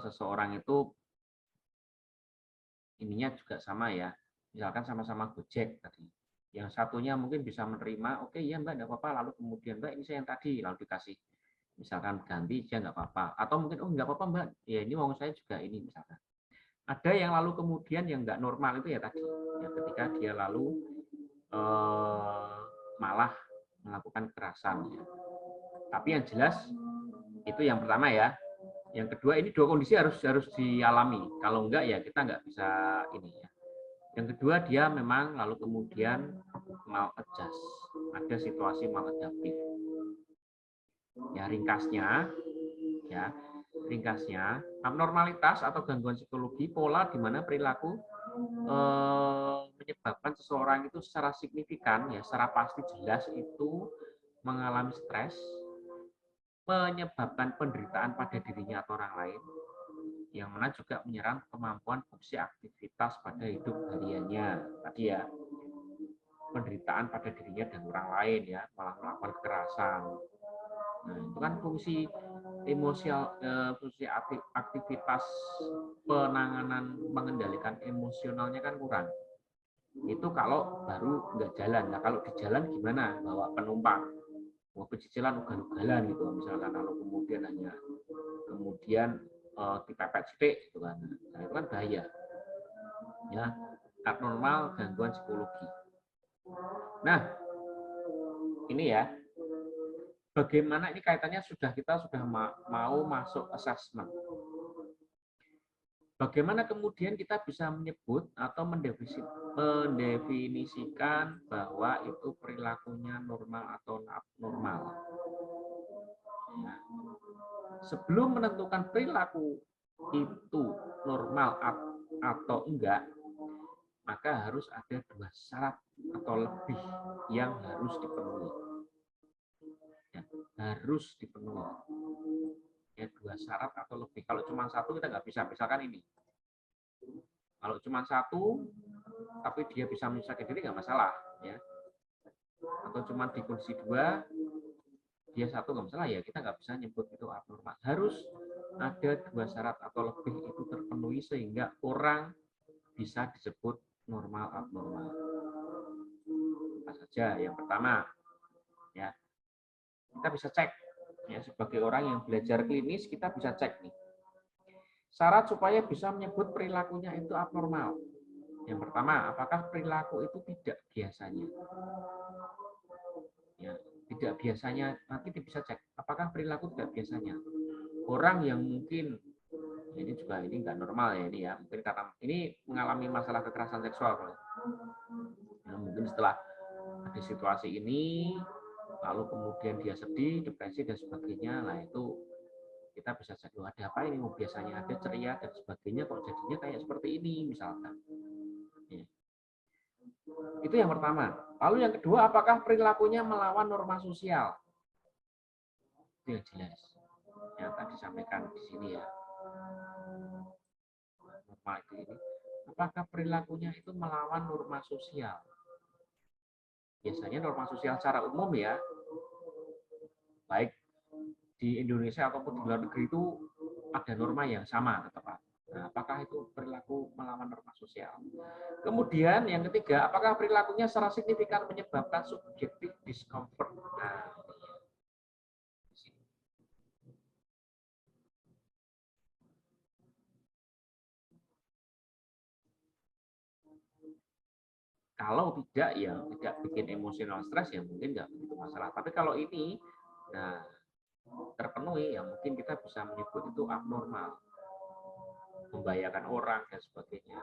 [SPEAKER 1] seseorang itu ininya juga sama ya. Misalkan sama-sama Gojek tadi. Yang satunya mungkin bisa menerima, oke ya Mbak, enggak apa-apa. Lalu kemudian Mbak, ini saya yang tadi, lalu dikasih misalkan ganti, dia enggak apa-apa. Atau mungkin, oh enggak apa-apa Mbak, ya ini mau saya juga ini misalkan. Ada yang lalu kemudian yang enggak normal itu ya tadi, ya ketika dia lalu malah melakukan kekerasan. Ya. Tapi yang jelas itu yang pertama ya. Yang kedua, ini dua kondisi harus dialami. Kalau enggak ya kita enggak bisa ini ya. Yang kedua, dia memang lalu kemudian maladjust. Ada situasi maladaptif. Ya ringkasnya, abnormalitas atau gangguan psikologi pola di mana perilaku menyebabkan seseorang itu secara signifikan ya secara pasti jelas itu mengalami stres, menyebabkan penderitaan pada dirinya atau orang lain, yang mana juga menyerang kemampuan fungsi aktivitas pada hidup hariannya. Tadi ya, penderitaan pada dirinya dan orang lain ya, malah melakukan kekerasan. Nah, itu kan fungsi fungsi aktivitas penanganan mengendalikan emosionalnya kan kurang. Itu kalau baru nggak jalan. Nah, kalau di jalan gimana? Bawa penumpang, mau pecicilan ugal-ugalan gitu misalkan, kalau kemudian hanya dipepet sithik gitu kan. Nah, itu kan bahaya. Ya, abnormal gangguan psikologi. Nah, ini ya. Bagaimana ini kaitannya kita sudah mau masuk assessment. Bagaimana kemudian kita bisa menyebut atau mendefinisikan bahwa itu perilakunya normal atau abnormal. Ya. Sebelum menentukan perilaku itu normal atau enggak, maka harus ada dua syarat atau lebih yang harus dipenuhi. Ya, harus dipenuhi. Ya, dua syarat atau lebih. Kalau cuma satu kita nggak bisa. Misalkan ini. Kalau cuma satu, tapi dia bisa menyelesaikan diri nggak masalah. Ya. Atau cuma di kondisi dua, dia satu nggak masalah, ya kita nggak bisa nyebut itu abnormal. Harus ada dua syarat atau lebih itu terpenuhi sehingga orang bisa disebut normal abnormal. Apa saja? Yang pertama, ya kita bisa cek. Ya, sebagai orang yang belajar klinis, kita bisa cek nih. Syarat supaya bisa menyebut perilakunya itu abnormal. Yang pertama, apakah perilaku itu tidak biasanya? Ya, tidak biasanya, nanti bisa cek. Apakah perilaku tidak biasanya? Orang yang mungkin, ini juga ini nggak normal ya ini ya, mungkin karena ini mengalami masalah kekerasan seksual. Ya, mungkin setelah ada situasi ini, lalu kemudian dia sedih, depresi dan sebagainya, lah itu kita bisa cek, ada apa ini, biasanya ada ceria dan sebagainya, kok jadinya kayak seperti ini misalkan. Ya. Itu yang pertama. Lalu yang kedua, apakah perilakunya melawan norma sosial? Itu yang jelas. Yang tadi disampaikan di sini ya. Norma itu ini. Apakah perilakunya itu melawan norma sosial? Biasanya norma sosial secara umum ya, baik di Indonesia ataupun di luar negeri itu ada norma yang sama tetap. Nah, apakah itu perilaku melawan norma sosial? Kemudian yang ketiga, apakah perilakunya secara signifikan menyebabkan subjektif discomfort? Nah, kalau tidak ya tidak bikin emosional stres ya mungkin nggak begitu masalah. Tapi kalau ini, nah terpenuhi ya mungkin kita bisa menyebut itu abnormal. membahayakan orang dan sebagainya.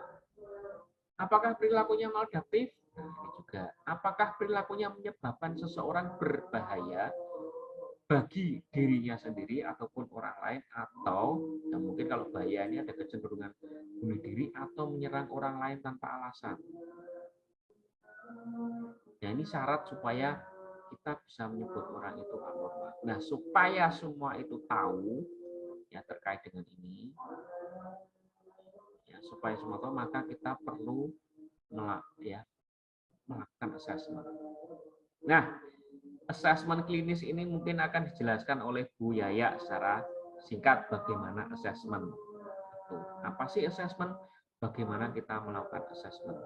[SPEAKER 1] Apakah perilakunya maladaptif? Nah, ini juga. Apakah perilakunya menyebabkan seseorang berbahaya bagi dirinya sendiri ataupun orang lain, atau yang mungkin kalau bahaya ini ada kecenderungan bunuh diri atau menyerang orang lain tanpa alasan. Nah, ini syarat supaya kita bisa menyebut orang itu anormal. Nah, supaya semua itu tahu ya terkait dengan ini, ya, supaya semua tahu, maka kita perlu melakukan assessment. Nah, assessment klinis ini mungkin akan dijelaskan oleh Bu Yaya secara singkat bagaimana assessment itu. Apa sih assessment? Bagaimana kita melakukan assessment?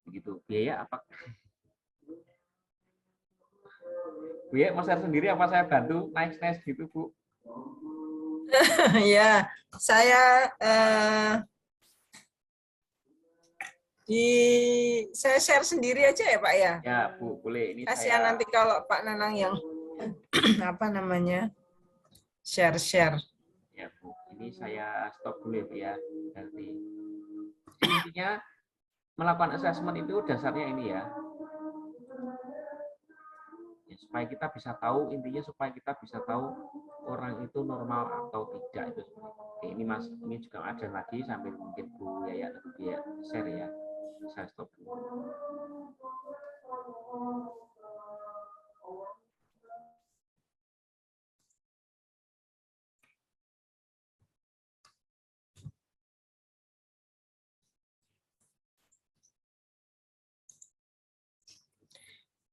[SPEAKER 1] Begitu. Bu Yaya apa? Bu Yaya mau share sendiri apa saya bantu? Nice gitu, Bu.
[SPEAKER 3] Ya, saya saya share sendiri aja ya Pak ya.
[SPEAKER 1] Ya Bu, boleh. Ini
[SPEAKER 3] kasihan
[SPEAKER 1] saya...
[SPEAKER 3] nanti kalau Pak Nanang yang apa namanya share.
[SPEAKER 1] Ya Bu, ini saya stop dulu ya. Nanti intinya melakukan assessment itu dasarnya ini ya. Supaya kita bisa tahu, intinya supaya kita bisa tahu orang itu normal atau tidak itu. Oke, ini Mas, ini juga ada lagi sambil mungkin Bu Yaya atau Bu Yaya share ya. Saya stop dulu.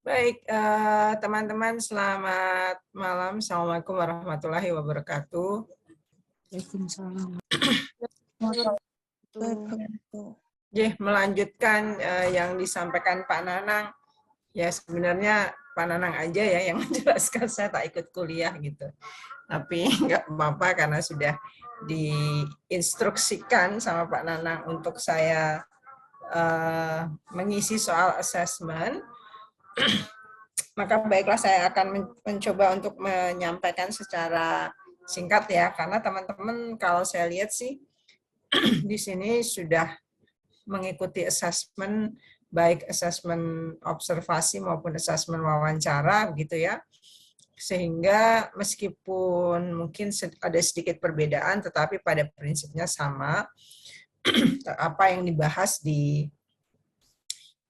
[SPEAKER 3] Baik, teman-teman, selamat malam. Assalamualaikum warahmatullahi wabarakatuh.
[SPEAKER 2] Waalaikumsalam.
[SPEAKER 3] Melanjutkan yang disampaikan Pak Nanang. Ya sebenarnya Pak Nanang aja ya yang menjelaskan, saya tak ikut kuliah gitu. Tapi nggak apa-apa karena sudah diinstruksikan sama Pak Nanang untuk saya mengisi soal assessment. Maka baiklah, saya akan mencoba untuk menyampaikan secara singkat ya, karena teman-teman kalau saya lihat sih di sini sudah mengikuti assessment, baik assessment observasi maupun assessment wawancara begitu ya. Sehingga meskipun mungkin ada sedikit perbedaan, tetapi pada prinsipnya sama apa yang dibahas di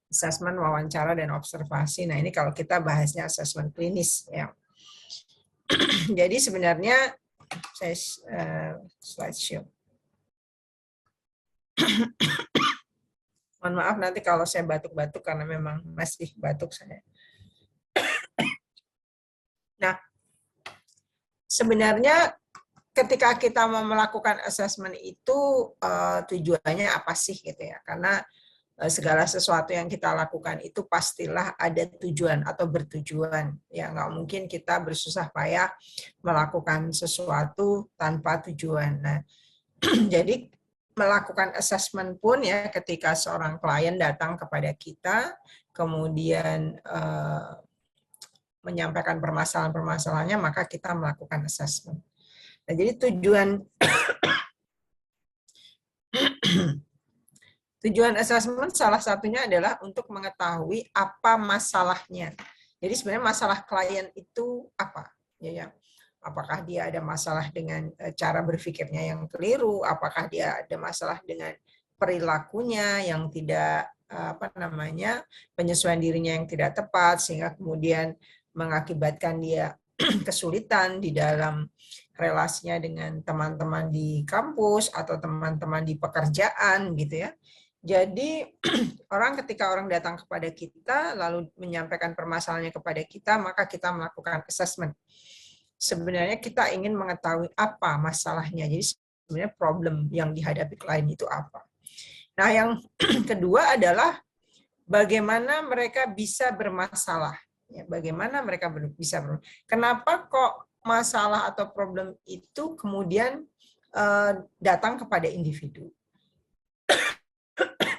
[SPEAKER 3] assessment, wawancara, dan observasi. Nah, ini kalau kita bahasnya assessment klinis. Ya. Jadi sebenarnya, saya slideshow. Mohon maaf nanti kalau saya batuk-batuk, karena memang masih batuk saya. Nah, sebenarnya ketika kita mau melakukan assessment itu, tujuannya apa sih gitu ya? Karena segala sesuatu yang kita lakukan itu pastilah ada tujuan atau bertujuan. Ya, nggak mungkin kita bersusah payah melakukan sesuatu tanpa tujuan. Nah, jadi melakukan assessment pun ya ketika seorang klien datang kepada kita, kemudian menyampaikan permasalahan-permasalahannya, maka kita melakukan assessment. Nah, jadi tujuan assessment salah satunya adalah untuk mengetahui apa masalahnya. Jadi sebenarnya masalah klien itu apa? Ya, apakah dia ada masalah dengan cara berpikirnya yang keliru? Apakah dia ada masalah dengan perilakunya yang tidak penyesuaian dirinya yang tidak tepat, sehingga kemudian mengakibatkan dia kesulitan di dalam relasinya dengan teman-teman di kampus atau teman-teman di pekerjaan gitu ya. Jadi ketika orang datang kepada kita lalu menyampaikan permasalahannya kepada kita, maka kita melakukan assessment. Sebenarnya kita ingin mengetahui apa masalahnya. Jadi sebenarnya problem yang dihadapi klien itu apa. Nah, yang kedua adalah bagaimana mereka bisa bermasalah. Ya, bagaimana mereka bisa bermasalah. Kenapa kok masalah atau problem itu kemudian datang kepada individu?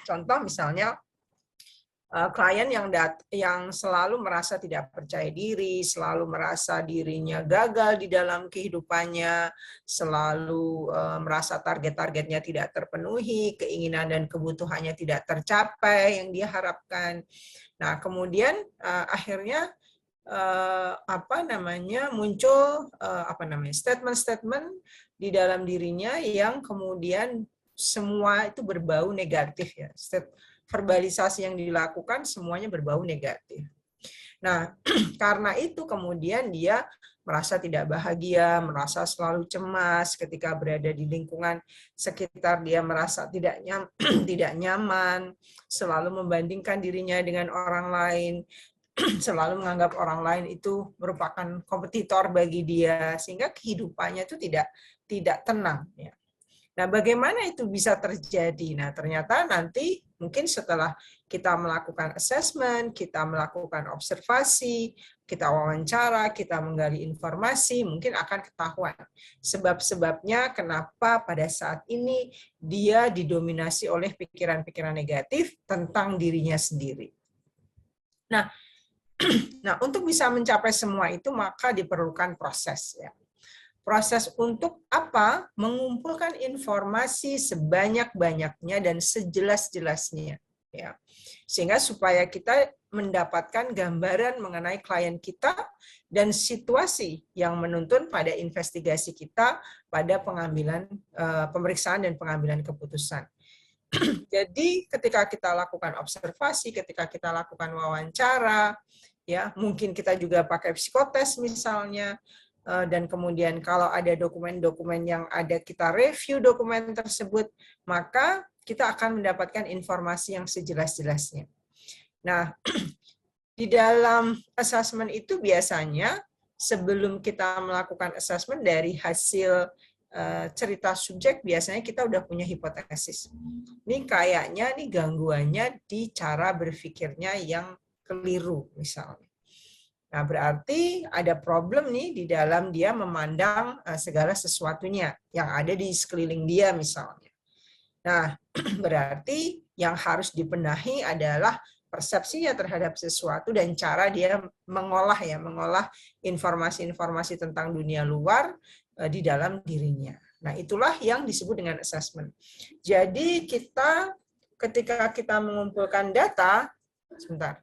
[SPEAKER 3] Contoh misalnya, klien yang selalu merasa tidak percaya diri, selalu merasa dirinya gagal di dalam kehidupannya, selalu merasa target-targetnya tidak terpenuhi, keinginan dan kebutuhannya tidak tercapai yang dia harapkan. Nah, kemudian akhirnya muncul statement-statement di dalam dirinya yang kemudian semua itu berbau negatif ya. Verbalisasi yang dilakukan semuanya berbau negatif. Nah, karena itu kemudian dia merasa tidak bahagia, merasa selalu cemas ketika berada di lingkungan sekitar, dia merasa tidak nyaman, selalu membandingkan dirinya dengan orang lain, selalu menganggap orang lain itu merupakan kompetitor bagi dia, sehingga kehidupannya itu tidak tenang. Ya. Nah, bagaimana itu bisa terjadi? Nah, ternyata nanti mungkin setelah kita melakukan assessment, kita melakukan observasi, kita wawancara, kita menggali informasi, mungkin akan ketahuan sebab-sebabnya kenapa pada saat ini dia didominasi oleh pikiran-pikiran negatif tentang dirinya sendiri. Nah, untuk bisa mencapai semua itu maka diperlukan proses ya. Proses untuk apa? Mengumpulkan informasi sebanyak-banyaknya dan sejelas-jelasnya ya. Sehingga supaya kita mendapatkan gambaran mengenai klien kita dan situasi yang menuntun pada investigasi kita pada pengambilan pemeriksaan dan pengambilan keputusan. Jadi ketika kita lakukan observasi, ketika kita lakukan wawancara, ya mungkin kita juga pakai psikotes misalnya, dan kemudian kalau ada dokumen-dokumen yang ada kita review dokumen tersebut, maka kita akan mendapatkan informasi yang sejelas-jelasnya. Nah, di dalam assessment itu biasanya sebelum kita melakukan assessment dari hasil cerita subjek, biasanya kita udah punya hipotesis. Ini kayaknya nih gangguannya di cara berpikirnya yang keliru misalnya. Nah, berarti ada problem nih di dalam dia memandang segala sesuatunya yang ada di sekeliling dia misalnya. Nah, berarti yang harus dibenahi adalah persepsinya terhadap sesuatu dan cara dia mengolah informasi-informasi tentang dunia luar di dalam dirinya. Nah, itulah yang disebut dengan assessment. Jadi ketika kita mengumpulkan data, sebentar.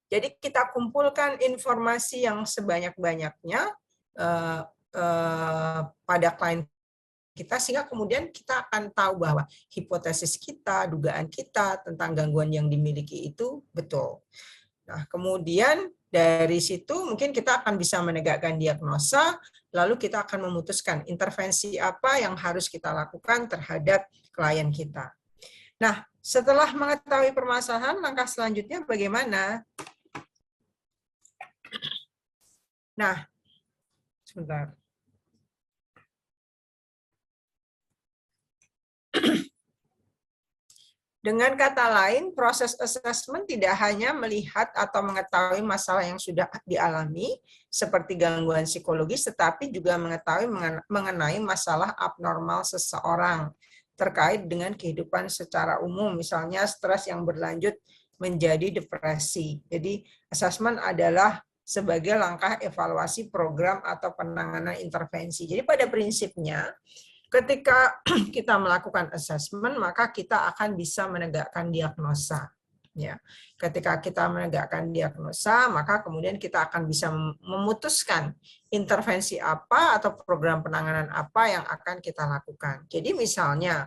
[SPEAKER 3] Jadi kita kumpulkan informasi yang sebanyak-banyaknya pada klien kita, sehingga kemudian kita akan tahu bahwa hipotesis kita, dugaan kita tentang gangguan yang dimiliki itu betul. Nah, kemudian dari situ mungkin kita akan bisa menegakkan diagnosa, lalu kita akan memutuskan intervensi apa yang harus kita lakukan terhadap klien kita. Nah, setelah mengetahui permasalahan, langkah selanjutnya bagaimana? Nah, sebentar. Dengan kata lain, proses assessment tidak hanya melihat atau mengetahui masalah yang sudah dialami, seperti gangguan psikologis, tetapi juga mengetahui mengenai masalah abnormal seseorang terkait dengan kehidupan secara umum, misalnya stres yang berlanjut menjadi depresi. Jadi, assessment adalah sebagai langkah evaluasi program atau penanganan intervensi. Jadi pada prinsipnya, ketika kita melakukan assessment, maka kita akan bisa menegakkan diagnosa. Ya, ketika kita menegakkan diagnosa, maka kemudian kita akan bisa memutuskan intervensi apa atau program penanganan apa yang akan kita lakukan. Jadi misalnya,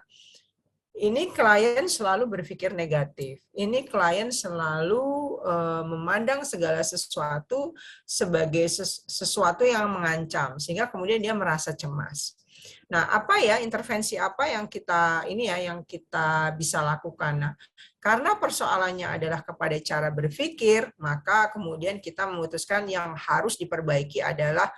[SPEAKER 3] ini klien selalu berpikir negatif. Ini klien selalu memandang segala sesuatu sebagai sesuatu yang mengancam, sehingga kemudian dia merasa cemas. Nah, apa ya intervensi apa yang kita bisa lakukan? Nah, karena persoalannya adalah kepada cara berpikir, maka kemudian kita memutuskan yang harus diperbaiki adalah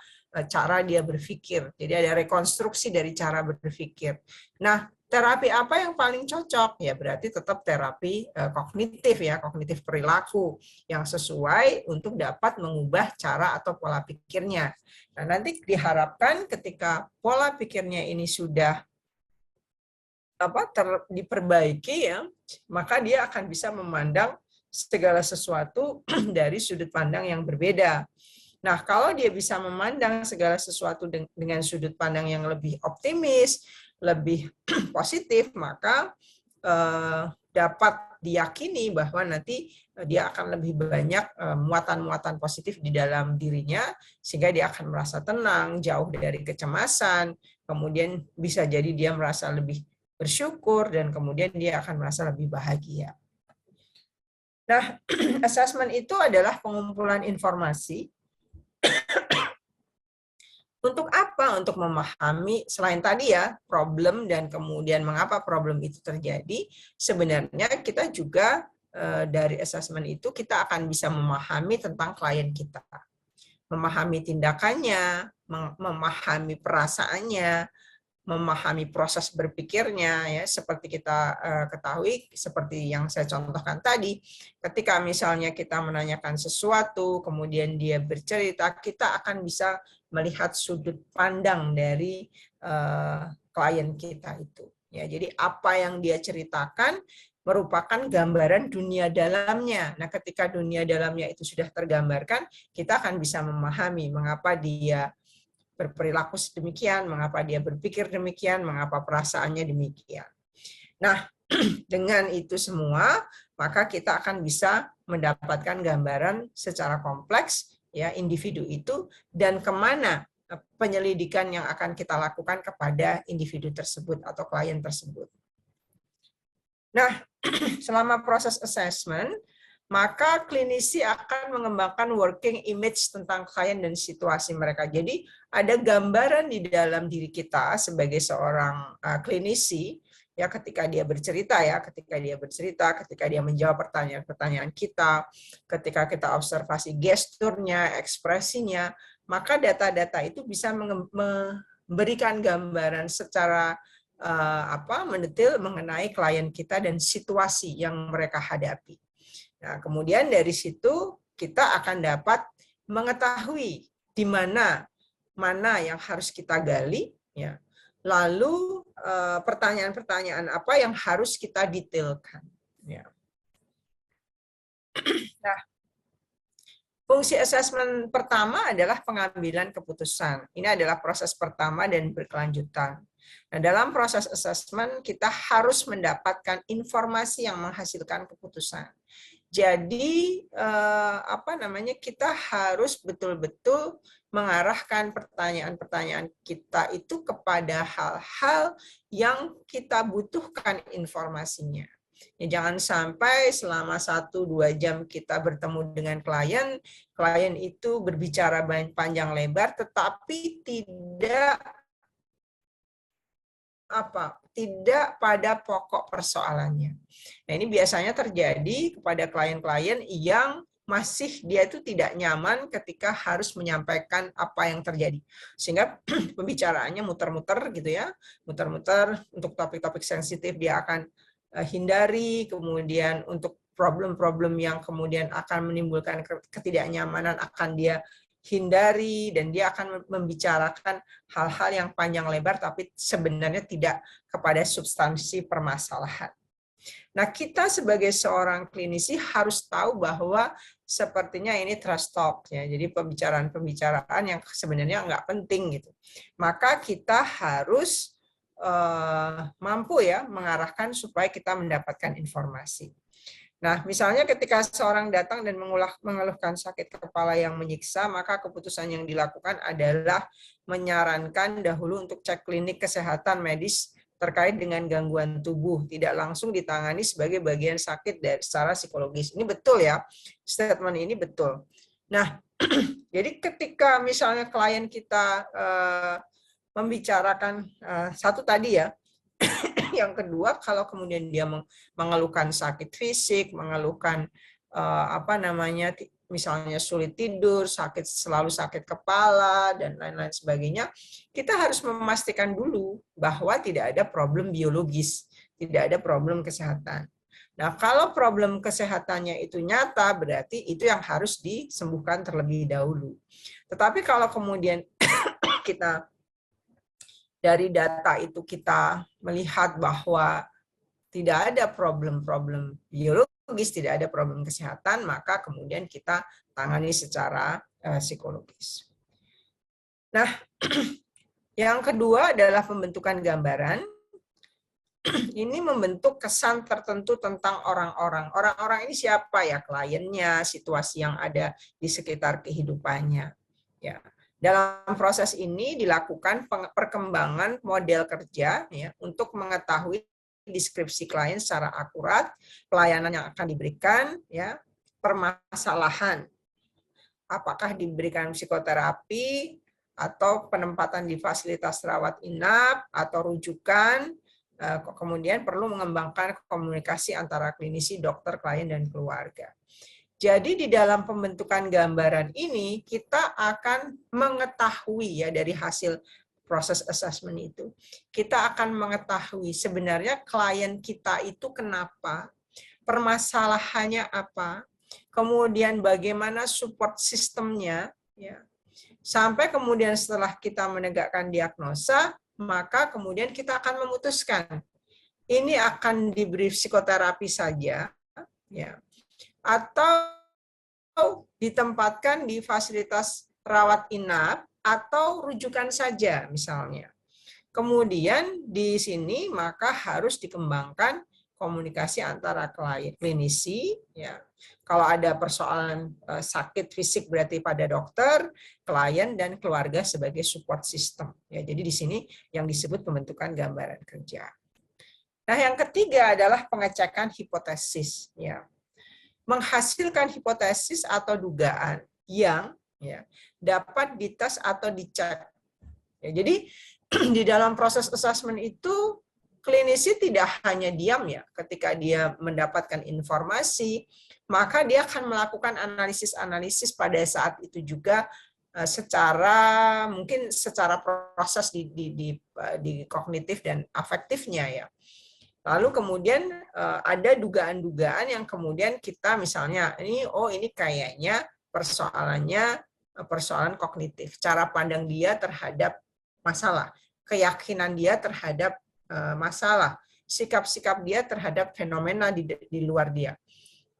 [SPEAKER 3] cara dia berpikir. Jadi ada rekonstruksi dari cara berpikir. Nah, terapi apa yang paling cocok? Ya berarti tetap terapi kognitif ya, kognitif perilaku yang sesuai untuk dapat mengubah cara atau pola pikirnya. Nah, nanti diharapkan ketika pola pikirnya ini sudah diperbaiki ya, maka dia akan bisa memandang segala sesuatu dari sudut pandang yang berbeda. Nah, kalau dia bisa memandang segala sesuatu dengan sudut pandang yang lebih optimis, lebih positif, maka dapat diyakini bahwa nanti dia akan lebih banyak muatan-muatan positif di dalam dirinya, sehingga dia akan merasa tenang, jauh dari kecemasan, kemudian bisa jadi dia merasa lebih bersyukur, dan kemudian dia akan merasa lebih bahagia. Nah, assessment itu adalah pengumpulan informasi. Untuk apa? Untuk memahami, selain tadi ya, problem dan kemudian mengapa problem itu terjadi, sebenarnya kita juga dari assessment itu kita akan bisa memahami tentang klien kita. Memahami tindakannya, memahami perasaannya, memahami proses berpikirnya, ya seperti kita ketahui, seperti yang saya contohkan tadi, ketika misalnya kita menanyakan sesuatu, kemudian dia bercerita, kita akan bisa melihat sudut pandang dari klien kita itu. Ya, jadi apa yang dia ceritakan merupakan gambaran dunia dalamnya. Nah, ketika dunia dalamnya itu sudah tergambarkan, kita akan bisa memahami mengapa dia berperilaku sedemikian, mengapa dia berpikir demikian, mengapa perasaannya demikian. Nah, dengan itu semua, maka kita akan bisa mendapatkan gambaran secara kompleks ya individu itu dan kemana penyelidikan yang akan kita lakukan kepada individu tersebut atau klien tersebut. Nah, selama proses assessment, maka klinisi akan mengembangkan working image tentang klien dan situasi mereka. Jadi ada gambaran di dalam diri kita sebagai seorang klinisi, ya ketika dia bercerita, ketika dia menjawab pertanyaan-pertanyaan kita, ketika kita observasi gesturnya, ekspresinya, maka data-data itu bisa memberikan gambaran secara mendetil mengenai klien kita dan situasi yang mereka hadapi. Nah, kemudian dari situ kita akan dapat mengetahui di mana yang harus kita gali, ya. Lalu pertanyaan-pertanyaan apa yang harus kita detailkan. Ya. Nah, fungsi asesmen pertama adalah pengambilan keputusan. Ini adalah proses pertama dan berkelanjutan. Nah, dalam proses asesmen kita harus mendapatkan informasi yang menghasilkan keputusan. Jadi kita harus betul-betul mengarahkan pertanyaan-pertanyaan kita itu kepada hal-hal yang kita butuhkan informasinya. Ya, jangan sampai selama 1-2 jam kita bertemu dengan klien itu berbicara panjang lebar, tetapi tidak pada pokok persoalannya. Nah, ini biasanya terjadi kepada klien-klien yang dia itu tidak nyaman ketika harus menyampaikan apa yang terjadi. Sehingga pembicaraannya muter-muter gitu ya, muter-muter untuk topik-topik sensitif dia akan hindari, kemudian untuk problem-problem yang kemudian akan menimbulkan ketidaknyamanan akan dia hindari, dan dia akan membicarakan hal-hal yang panjang lebar tapi sebenarnya tidak kepada substansi permasalahan. Nah, kita sebagai seorang klinisi harus tahu bahwa sepertinya ini trash talk ya. Jadi pembicaraan-pembicaraan yang sebenarnya nggak penting gitu. Maka kita harus mampu ya mengarahkan supaya kita mendapatkan informasi. Nah, misalnya ketika seorang datang dan mengeluhkan sakit kepala yang menyiksa, maka keputusan yang dilakukan adalah menyarankan dahulu untuk cek klinik kesehatan medis terkait dengan gangguan tubuh, tidak langsung ditangani sebagai bagian sakit dari secara psikologis. Ini betul ya, statement ini betul. Nah, jadi ketika misalnya klien kita membicarakan satu tadi ya, yang kedua, kalau kemudian dia mengeluhkan sakit fisik, mengeluhkan misalnya sulit tidur, selalu sakit kepala, dan lain-lain sebagainya, kita harus memastikan dulu bahwa tidak ada problem biologis, tidak ada problem kesehatan. Nah, kalau problem kesehatannya itu nyata, berarti itu yang harus disembuhkan terlebih dahulu. Tetapi kalau kemudian kita dari data itu kita melihat bahwa tidak ada problem-problem biologis, tidak ada problem kesehatan, maka kemudian kita tangani secara psikologis. Nah, yang kedua adalah pembentukan gambaran. Ini membentuk kesan tertentu tentang orang-orang. Orang-orang ini siapa ya? Kliennya, situasi yang ada di sekitar kehidupannya. Ya. Dalam proses ini dilakukan perkembangan model kerja ya, untuk mengetahui deskripsi klien secara akurat, pelayanan yang akan diberikan, ya, permasalahan, apakah diberikan psikoterapi atau penempatan di fasilitas rawat inap atau rujukan, kemudian perlu mengembangkan komunikasi antara klinisi, dokter, klien, dan keluarga. Jadi di dalam pembentukan gambaran ini kita akan mengetahui ya dari hasil proses assessment itu, kita akan mengetahui sebenarnya klien kita itu kenapa, permasalahannya apa, kemudian bagaimana support sistemnya, ya, sampai kemudian setelah kita menegakkan diagnosa, maka kemudian kita akan memutuskan ini akan diberi psikoterapi saja, ya, atau ditempatkan di fasilitas rawat inap atau rujukan saja misalnya. Kemudian di sini maka harus dikembangkan komunikasi antara klien, klinisi, ya. Kalau ada persoalan sakit fisik berarti pada dokter, klien, dan keluarga sebagai support system. Ya, jadi di sini yang disebut pembentukan gambaran kerja. Nah, yang ketiga adalah pengecekan hipotesis. Ya. Menghasilkan hipotesis atau dugaan yang ya, dapat dites atau dicek. Ya, jadi di dalam proses assessment itu klinisi tidak hanya diam ya ketika dia mendapatkan informasi, maka dia akan melakukan analisis-analisis pada saat itu juga secara mungkin secara proses di kognitif dan afektifnya ya. Lalu kemudian ada dugaan-dugaan yang kemudian kita misalnya ini kayaknya persoalan kognitif, cara pandang dia terhadap masalah, keyakinan dia terhadap masalah, sikap-sikap dia terhadap fenomena di luar dia.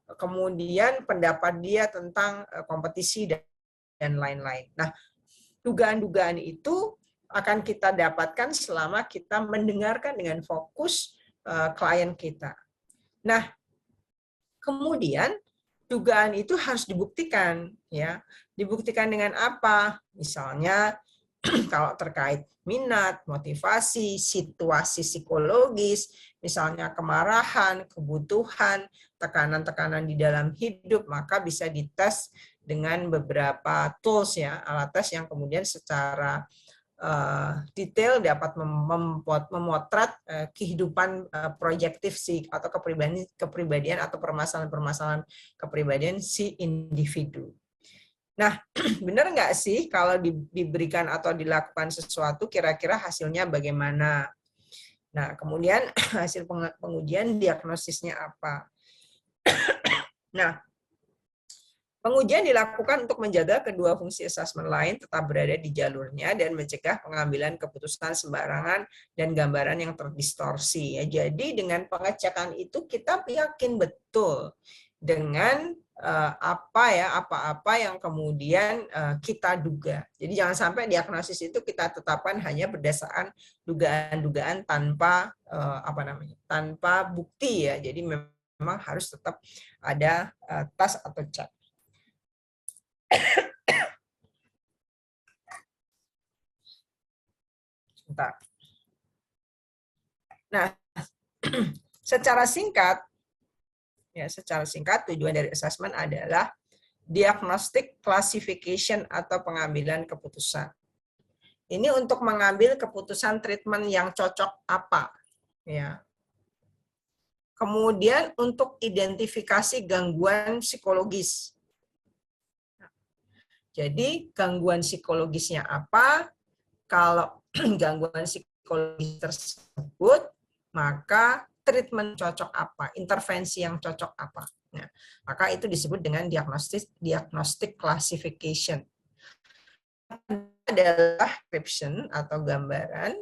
[SPEAKER 3] Kemudian pendapat dia tentang kompetisi dan lain-lain. Nah, dugaan-dugaan itu akan kita dapatkan selama kita mendengarkan dengan fokus klien kita. Nah, kemudian dugaan itu harus dibuktikan, ya. Dibuktikan dengan apa? Misalnya kalau terkait minat, motivasi, situasi psikologis, misalnya kemarahan, kebutuhan, tekanan-tekanan di dalam hidup, maka bisa dites dengan beberapa tools ya, alat tes yang kemudian secara detail dapat memotret kehidupan proyektif atau kepribadian atau permasalahan-permasalahan kepribadian si individu. Nah, benar nggak sih kalau diberikan atau dilakukan sesuatu kira-kira hasilnya bagaimana? Nah, kemudian hasil pengujian diagnosisnya apa? Nah, pengujian dilakukan untuk menjaga kedua fungsi asesmen lain tetap berada di jalurnya dan mencegah pengambilan keputusan sembarangan dan gambaran yang terdistorsi. Ya, jadi dengan pengecekan itu kita yakin betul dengan apa-apa yang kemudian kita duga. Jadi jangan sampai diagnosis itu kita tetapkan hanya berdasarkan dugaan-dugaan tanpa tanpa bukti ya. Jadi memang harus tetap ada tes atau cek. Sebentar. Nah, secara singkat tujuan dari assessment adalah diagnostic classification atau pengambilan keputusan. Ini untuk mengambil keputusan treatment yang cocok apa, ya. Kemudian untuk identifikasi gangguan psikologis. Jadi gangguan psikologisnya apa? Kalau gangguan psikologis tersebut, maka treatment cocok apa? Intervensi yang cocok apa? Nah, maka itu disebut dengan diagnostic classification. Adalah description atau gambaran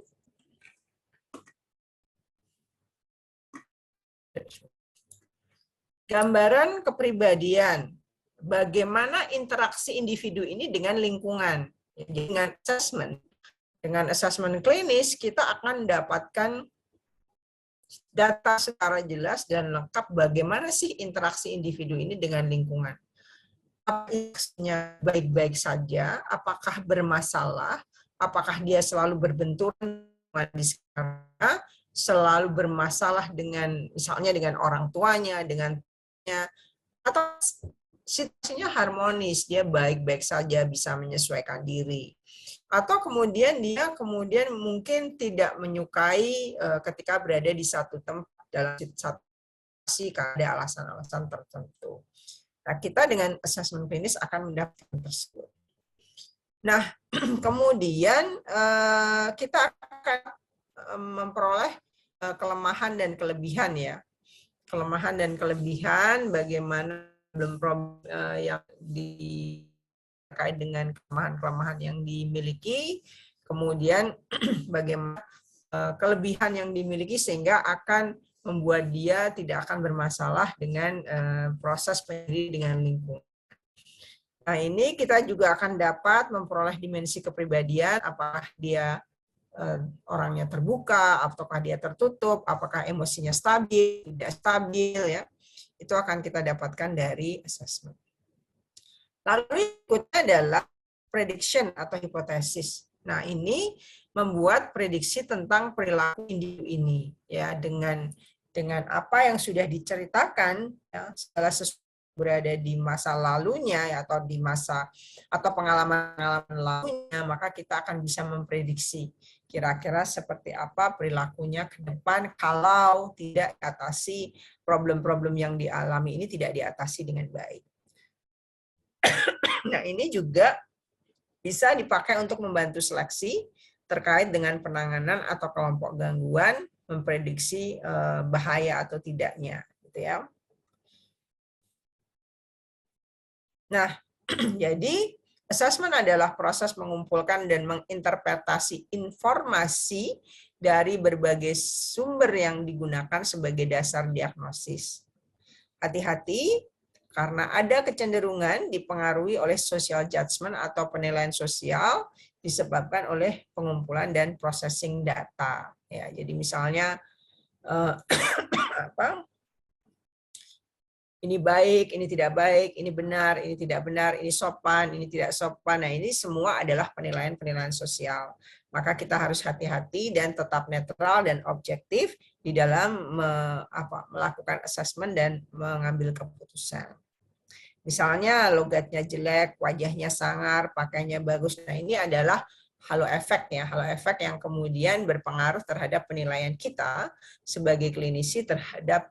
[SPEAKER 3] kepribadian, bagaimana interaksi individu ini dengan lingkungan. Dengan assessment klinis kita akan mendapatkan data secara jelas dan lengkap bagaimana sih interaksi individu ini dengan lingkungan. Apakah baik-baik saja, apakah bermasalah, apakah dia selalu berbenturan di sekitarnya, selalu bermasalah dengan misalnya dengan orang tuanya, atau situasinya harmonis, dia baik-baik saja bisa menyesuaikan diri. Atau kemudian dia mungkin tidak menyukai ketika berada di satu tempat dalam situasi karena ada alasan-alasan tertentu. Nah, kita dengan assessment klinis akan mendapatkan tersebut. Nah, kemudian kita akan memperoleh kelemahan dan kelebihan ya. Kelemahan dan kelebihan, bagaimana problem yang terkait dengan kelemahan-kelemahan yang dimiliki, kemudian bagaimana kelebihan yang dimiliki sehingga akan membuat dia tidak akan bermasalah dengan proses penyendiri dengan lingkungan. Nah, ini kita juga akan dapat memperoleh dimensi kepribadian, apakah dia orangnya terbuka, ataukah dia tertutup, apakah emosinya stabil, tidak stabil, ya. Itu akan kita dapatkan dari assessment. Lalu berikutnya adalah prediction atau hipotesis. Nah, ini membuat prediksi tentang perilaku individu ini, ya, dengan apa yang sudah diceritakan, ya, segala sesuatu berada di masa lalunya, ya, atau di masa atau pengalaman-pengalaman lalunya, maka kita akan bisa memprediksi kira-kira seperti apa perilakunya ke depan kalau tidak diatasi, problem-problem yang dialami ini tidak diatasi dengan baik. Nah, ini juga bisa dipakai untuk membantu seleksi terkait dengan penanganan atau kelompok gangguan, memprediksi bahaya atau tidaknya, gitu ya. Nah, jadi assessment adalah proses mengumpulkan dan menginterpretasi informasi dari berbagai sumber yang digunakan sebagai dasar diagnosis. Hati-hati, karena ada kecenderungan dipengaruhi oleh social judgment atau penilaian sosial disebabkan oleh pengumpulan dan processing data. Ya, jadi misalnya ini baik, ini tidak baik, ini benar, ini tidak benar, ini sopan, ini tidak sopan. Nah, ini semua adalah penilaian-penilaian sosial. Maka kita harus hati-hati dan tetap netral dan objektif di dalam melakukan assessment dan mengambil keputusan. Misalnya logatnya jelek, wajahnya sangar, pakaiannya bagus. Nah, ini adalah halo efek ya, halo efek yang kemudian berpengaruh terhadap penilaian kita sebagai klinisi terhadap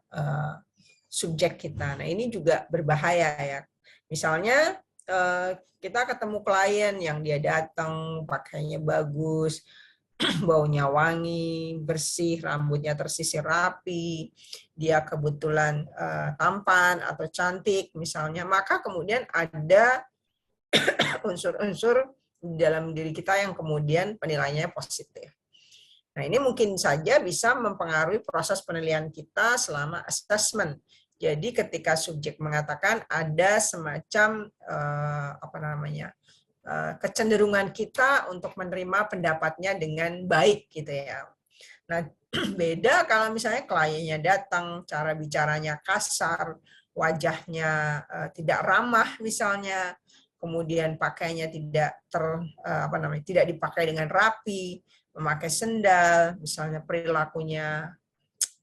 [SPEAKER 3] subjek kita. Nah, ini juga berbahaya ya. Misalnya kita ketemu klien yang dia datang pakainya bagus, baunya wangi, bersih, rambutnya tersisir rapi, dia kebetulan tampan atau cantik misalnya, maka kemudian ada unsur-unsur dalam diri kita yang kemudian penilaiannya positif. Nah, ini mungkin saja bisa mempengaruhi proses penilaian kita selama assessment. Jadi ketika subjek mengatakan ada semacam kecenderungan kita untuk menerima pendapatnya dengan baik gitu ya. Nah, beda kalau misalnya kliennya datang, cara bicaranya kasar, wajahnya tidak ramah misalnya, kemudian pakainya tidak dipakai dengan rapi, memakai sendal, misalnya perilakunya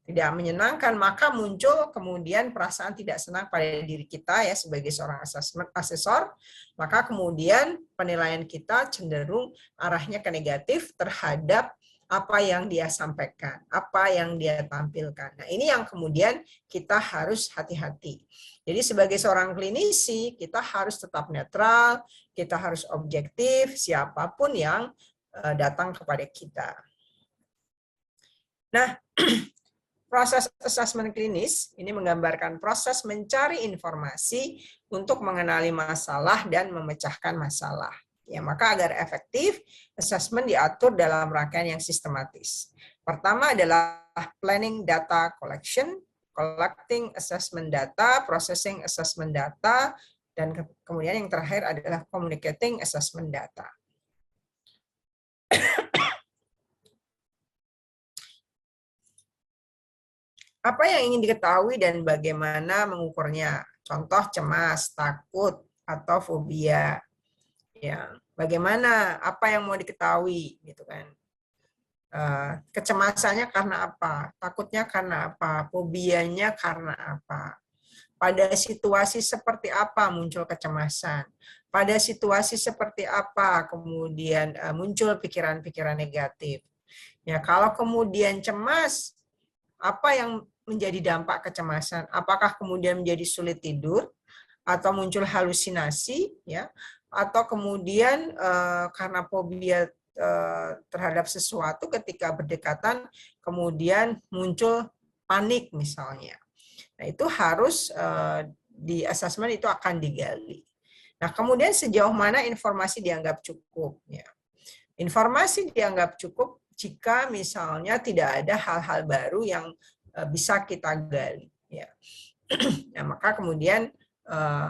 [SPEAKER 3] tidak menyenangkan, maka muncul kemudian perasaan tidak senang pada diri kita ya sebagai seorang asesor, maka kemudian penilaian kita cenderung arahnya ke negatif terhadap apa yang dia sampaikan, apa yang dia tampilkan. Nah, ini yang kemudian kita harus hati-hati. Jadi sebagai seorang klinisi, kita harus tetap netral, kita harus objektif, siapapun yang datang kepada kita. Nah, proses asesmen klinis ini menggambarkan proses mencari informasi untuk mengenali masalah dan memecahkan masalah. Ya, maka agar efektif, asesmen diatur dalam rangkaian yang sistematis. Pertama adalah planning data collection, collecting assessment data, processing assessment data, dan kemudian yang terakhir adalah communicating assessment data. Apa yang ingin diketahui dan bagaimana mengukurnya? Contoh cemas, takut, atau fobia. Ya, bagaimana? Apa yang mau diketahui, gitu kan? Kecemasannya karena apa? Takutnya karena apa? Fobianya karena apa? Pada situasi seperti apa muncul kecemasan? Pada situasi seperti apa kemudian muncul pikiran-pikiran negatif? Ya, kalau kemudian cemas, apa yang menjadi dampak kecemasan? Apakah kemudian menjadi sulit tidur atau muncul halusinasi, ya? Atau kemudian karena fobia terhadap sesuatu ketika berdekatan kemudian muncul panik misalnya. Nah, itu harus di asesmen itu akan digali. Nah, kemudian sejauh mana informasi dianggap cukup, ya. Informasi dianggap cukup jika misalnya tidak ada hal-hal baru yang bisa kita gali, ya. Nah, maka kemudian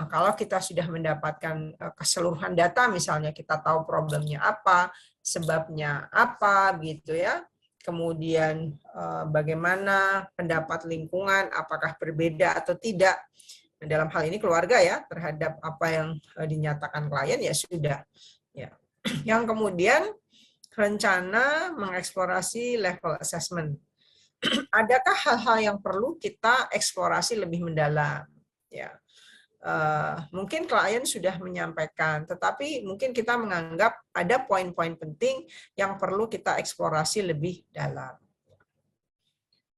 [SPEAKER 3] kalau kita sudah mendapatkan keseluruhan data, misalnya kita tahu problemnya apa, sebabnya apa, gitu ya. Kemudian bagaimana pendapat lingkungan, apakah berbeda atau tidak. Dalam hal ini keluarga ya, terhadap apa yang dinyatakan klien ya sudah. Ya. Yang kemudian rencana mengeksplorasi level assessment. Adakah hal-hal yang perlu kita eksplorasi lebih mendalam? Ya. Mungkin klien sudah menyampaikan, tetapi mungkin kita menganggap ada poin-poin penting yang perlu kita eksplorasi lebih dalam.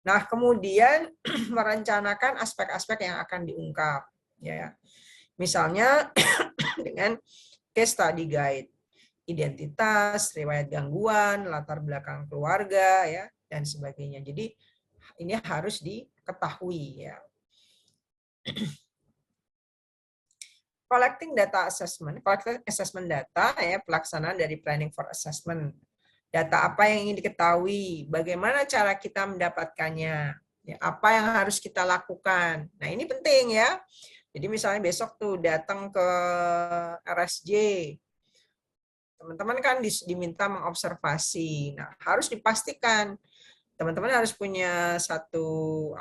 [SPEAKER 3] Nah, kemudian merencanakan aspek-aspek yang akan diungkap, ya. Misalnya dengan case study guide, identitas, riwayat gangguan, latar belakang keluarga, ya, dan sebagainya. Jadi ini harus diketahui, ya. Collecting data assessment, collecting assessment data, ya, pelaksanaan dari planning for assessment. Data apa yang ingin diketahui, bagaimana cara kita mendapatkannya, ya, apa yang harus kita lakukan. Nah, ini penting ya. Jadi misalnya besok tuh datang ke RSJ, teman-teman kan diminta mengobservasi. Nah, harus dipastikan teman-teman harus punya satu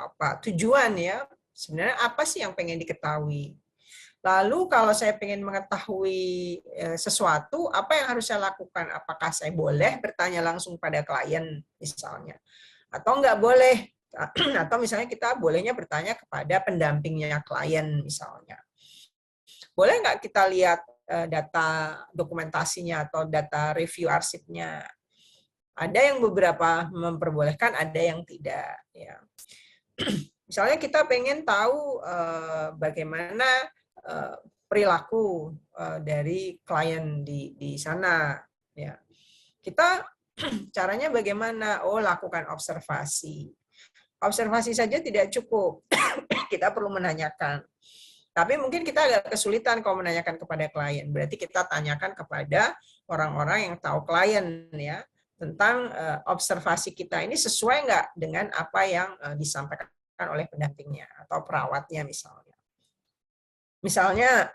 [SPEAKER 3] tujuan ya. Sebenarnya apa sih yang pengen diketahui? Lalu kalau saya pengen mengetahui sesuatu, apa yang harus saya lakukan? Apakah saya boleh bertanya langsung pada klien misalnya? Atau enggak boleh? Atau misalnya kita bolehnya bertanya kepada pendampingnya klien misalnya. Boleh enggak kita lihat data dokumentasinya atau data review arsipnya? Ada yang beberapa memperbolehkan, ada yang tidak. Ya. Misalnya kita pengen tahu bagaimana perilaku dari klien di sana, ya. Kita caranya bagaimana? Oh, lakukan observasi. Observasi saja tidak cukup. Kita perlu menanyakan. Tapi mungkin kita agak kesulitan kalau menanyakan kepada klien. Berarti kita tanyakan kepada orang-orang yang tahu klien, ya, tentang observasi kita ini sesuai nggak dengan apa yang disampaikan oleh pendampingnya atau perawatnya misalnya. Misalnya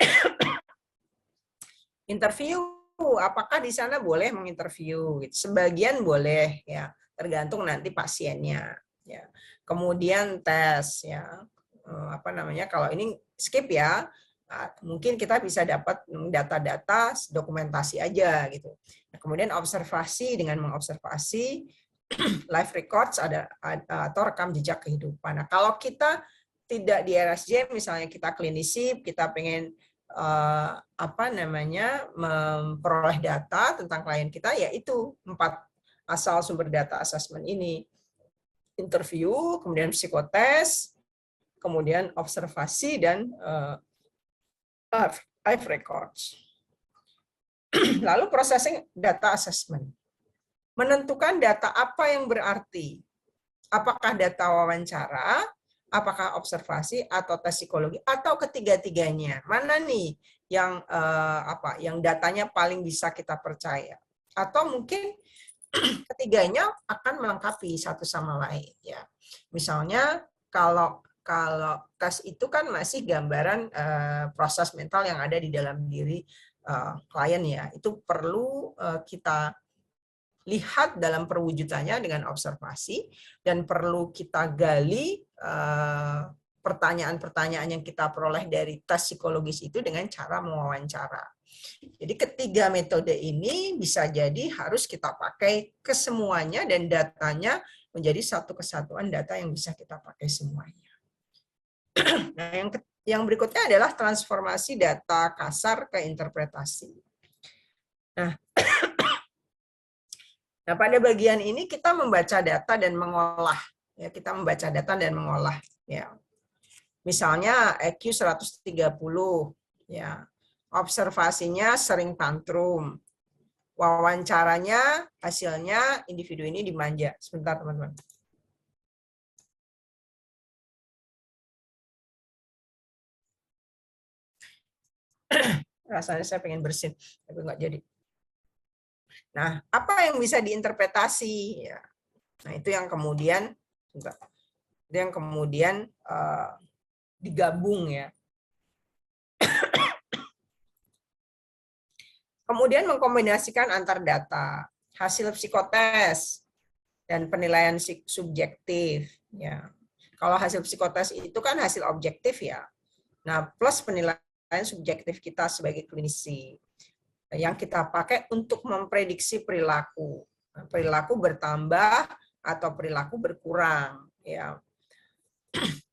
[SPEAKER 3] interview, apakah di sana boleh menginterview? Sebagian boleh, ya, tergantung nanti pasiennya. Ya. Kemudian tes, ya, kalau ini skip ya, mungkin kita bisa dapat data-data dokumentasi aja gitu. Nah, kemudian observasi, dengan mengobservasi live records atau rekam jejak kehidupan. Nah, kalau kita tidak di RSJ, misalnya kita klinisi, kita pengen memperoleh data tentang klien kita, yaitu 4 asal sumber data assessment ini. Interview, kemudian psikotes, kemudian observasi, dan live records. Lalu processing data assessment. Menentukan data apa yang berarti. Apakah data wawancara, apakah observasi, atau tes psikologi, atau ketiga-tiganya. Mana nih yang yang datanya paling bisa kita percaya? Atau mungkin ketiganya akan melengkapi satu sama lain, ya. Misalnya kalau tes itu kan masih gambaran proses mental yang ada di dalam diri klien, ya. Itu perlu kita lihat dalam perwujudannya dengan observasi, dan perlu kita gali pertanyaan-pertanyaan yang kita peroleh dari tes psikologis itu dengan cara mewawancara. Jadi ketiga metode ini bisa jadi harus kita pakai ke semuanya, dan datanya menjadi satu kesatuan data yang bisa kita pakai semuanya. Nah, yang berikutnya adalah transformasi data kasar ke interpretasi. Nah, pada bagian ini kita membaca data dan mengolah. Ya, kita membaca data dan mengolah. Ya. Misalnya EQ 130, ya. Observasinya sering tantrum. Wawancaranya hasilnya individu ini dimanja. Sebentar, teman-teman. Rasanya saya pengen bersin, tapi nggak jadi. Nah, apa yang bisa diinterpretasi? Ya. Nah, itu yang kemudian digabung, ya. Kemudian mengkombinasikan antar data, hasil psikotes, dan penilaian subjektif. Ya. Kalau hasil psikotes itu kan hasil objektif, ya. Nah, plus penilaian subjektif kita sebagai klinisi yang kita pakai untuk memprediksi perilaku. Perilaku bertambah atau perilaku berkurang, ya.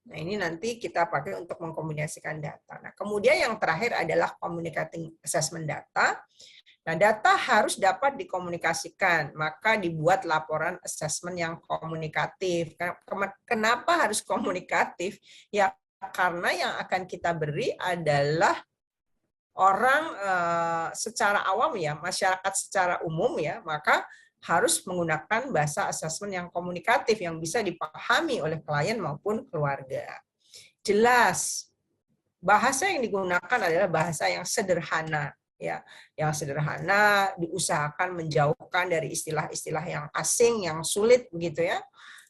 [SPEAKER 3] Nah, ini nanti kita pakai untuk mengkombinasikan data. Nah, kemudian yang terakhir adalah communicating assessment data. Nah, data harus dapat dikomunikasikan, maka dibuat laporan assessment yang komunikatif. Kenapa harus komunikatif? Ya, karena yang akan kita beri adalah orang secara awam, ya, masyarakat secara umum, ya, maka harus menggunakan bahasa asesmen yang komunikatif yang bisa dipahami oleh klien maupun keluarga. Jelas, bahasa yang digunakan adalah bahasa yang sederhana, ya, yang sederhana, diusahakan menjauhkan dari istilah-istilah yang asing, yang sulit, begitu, ya.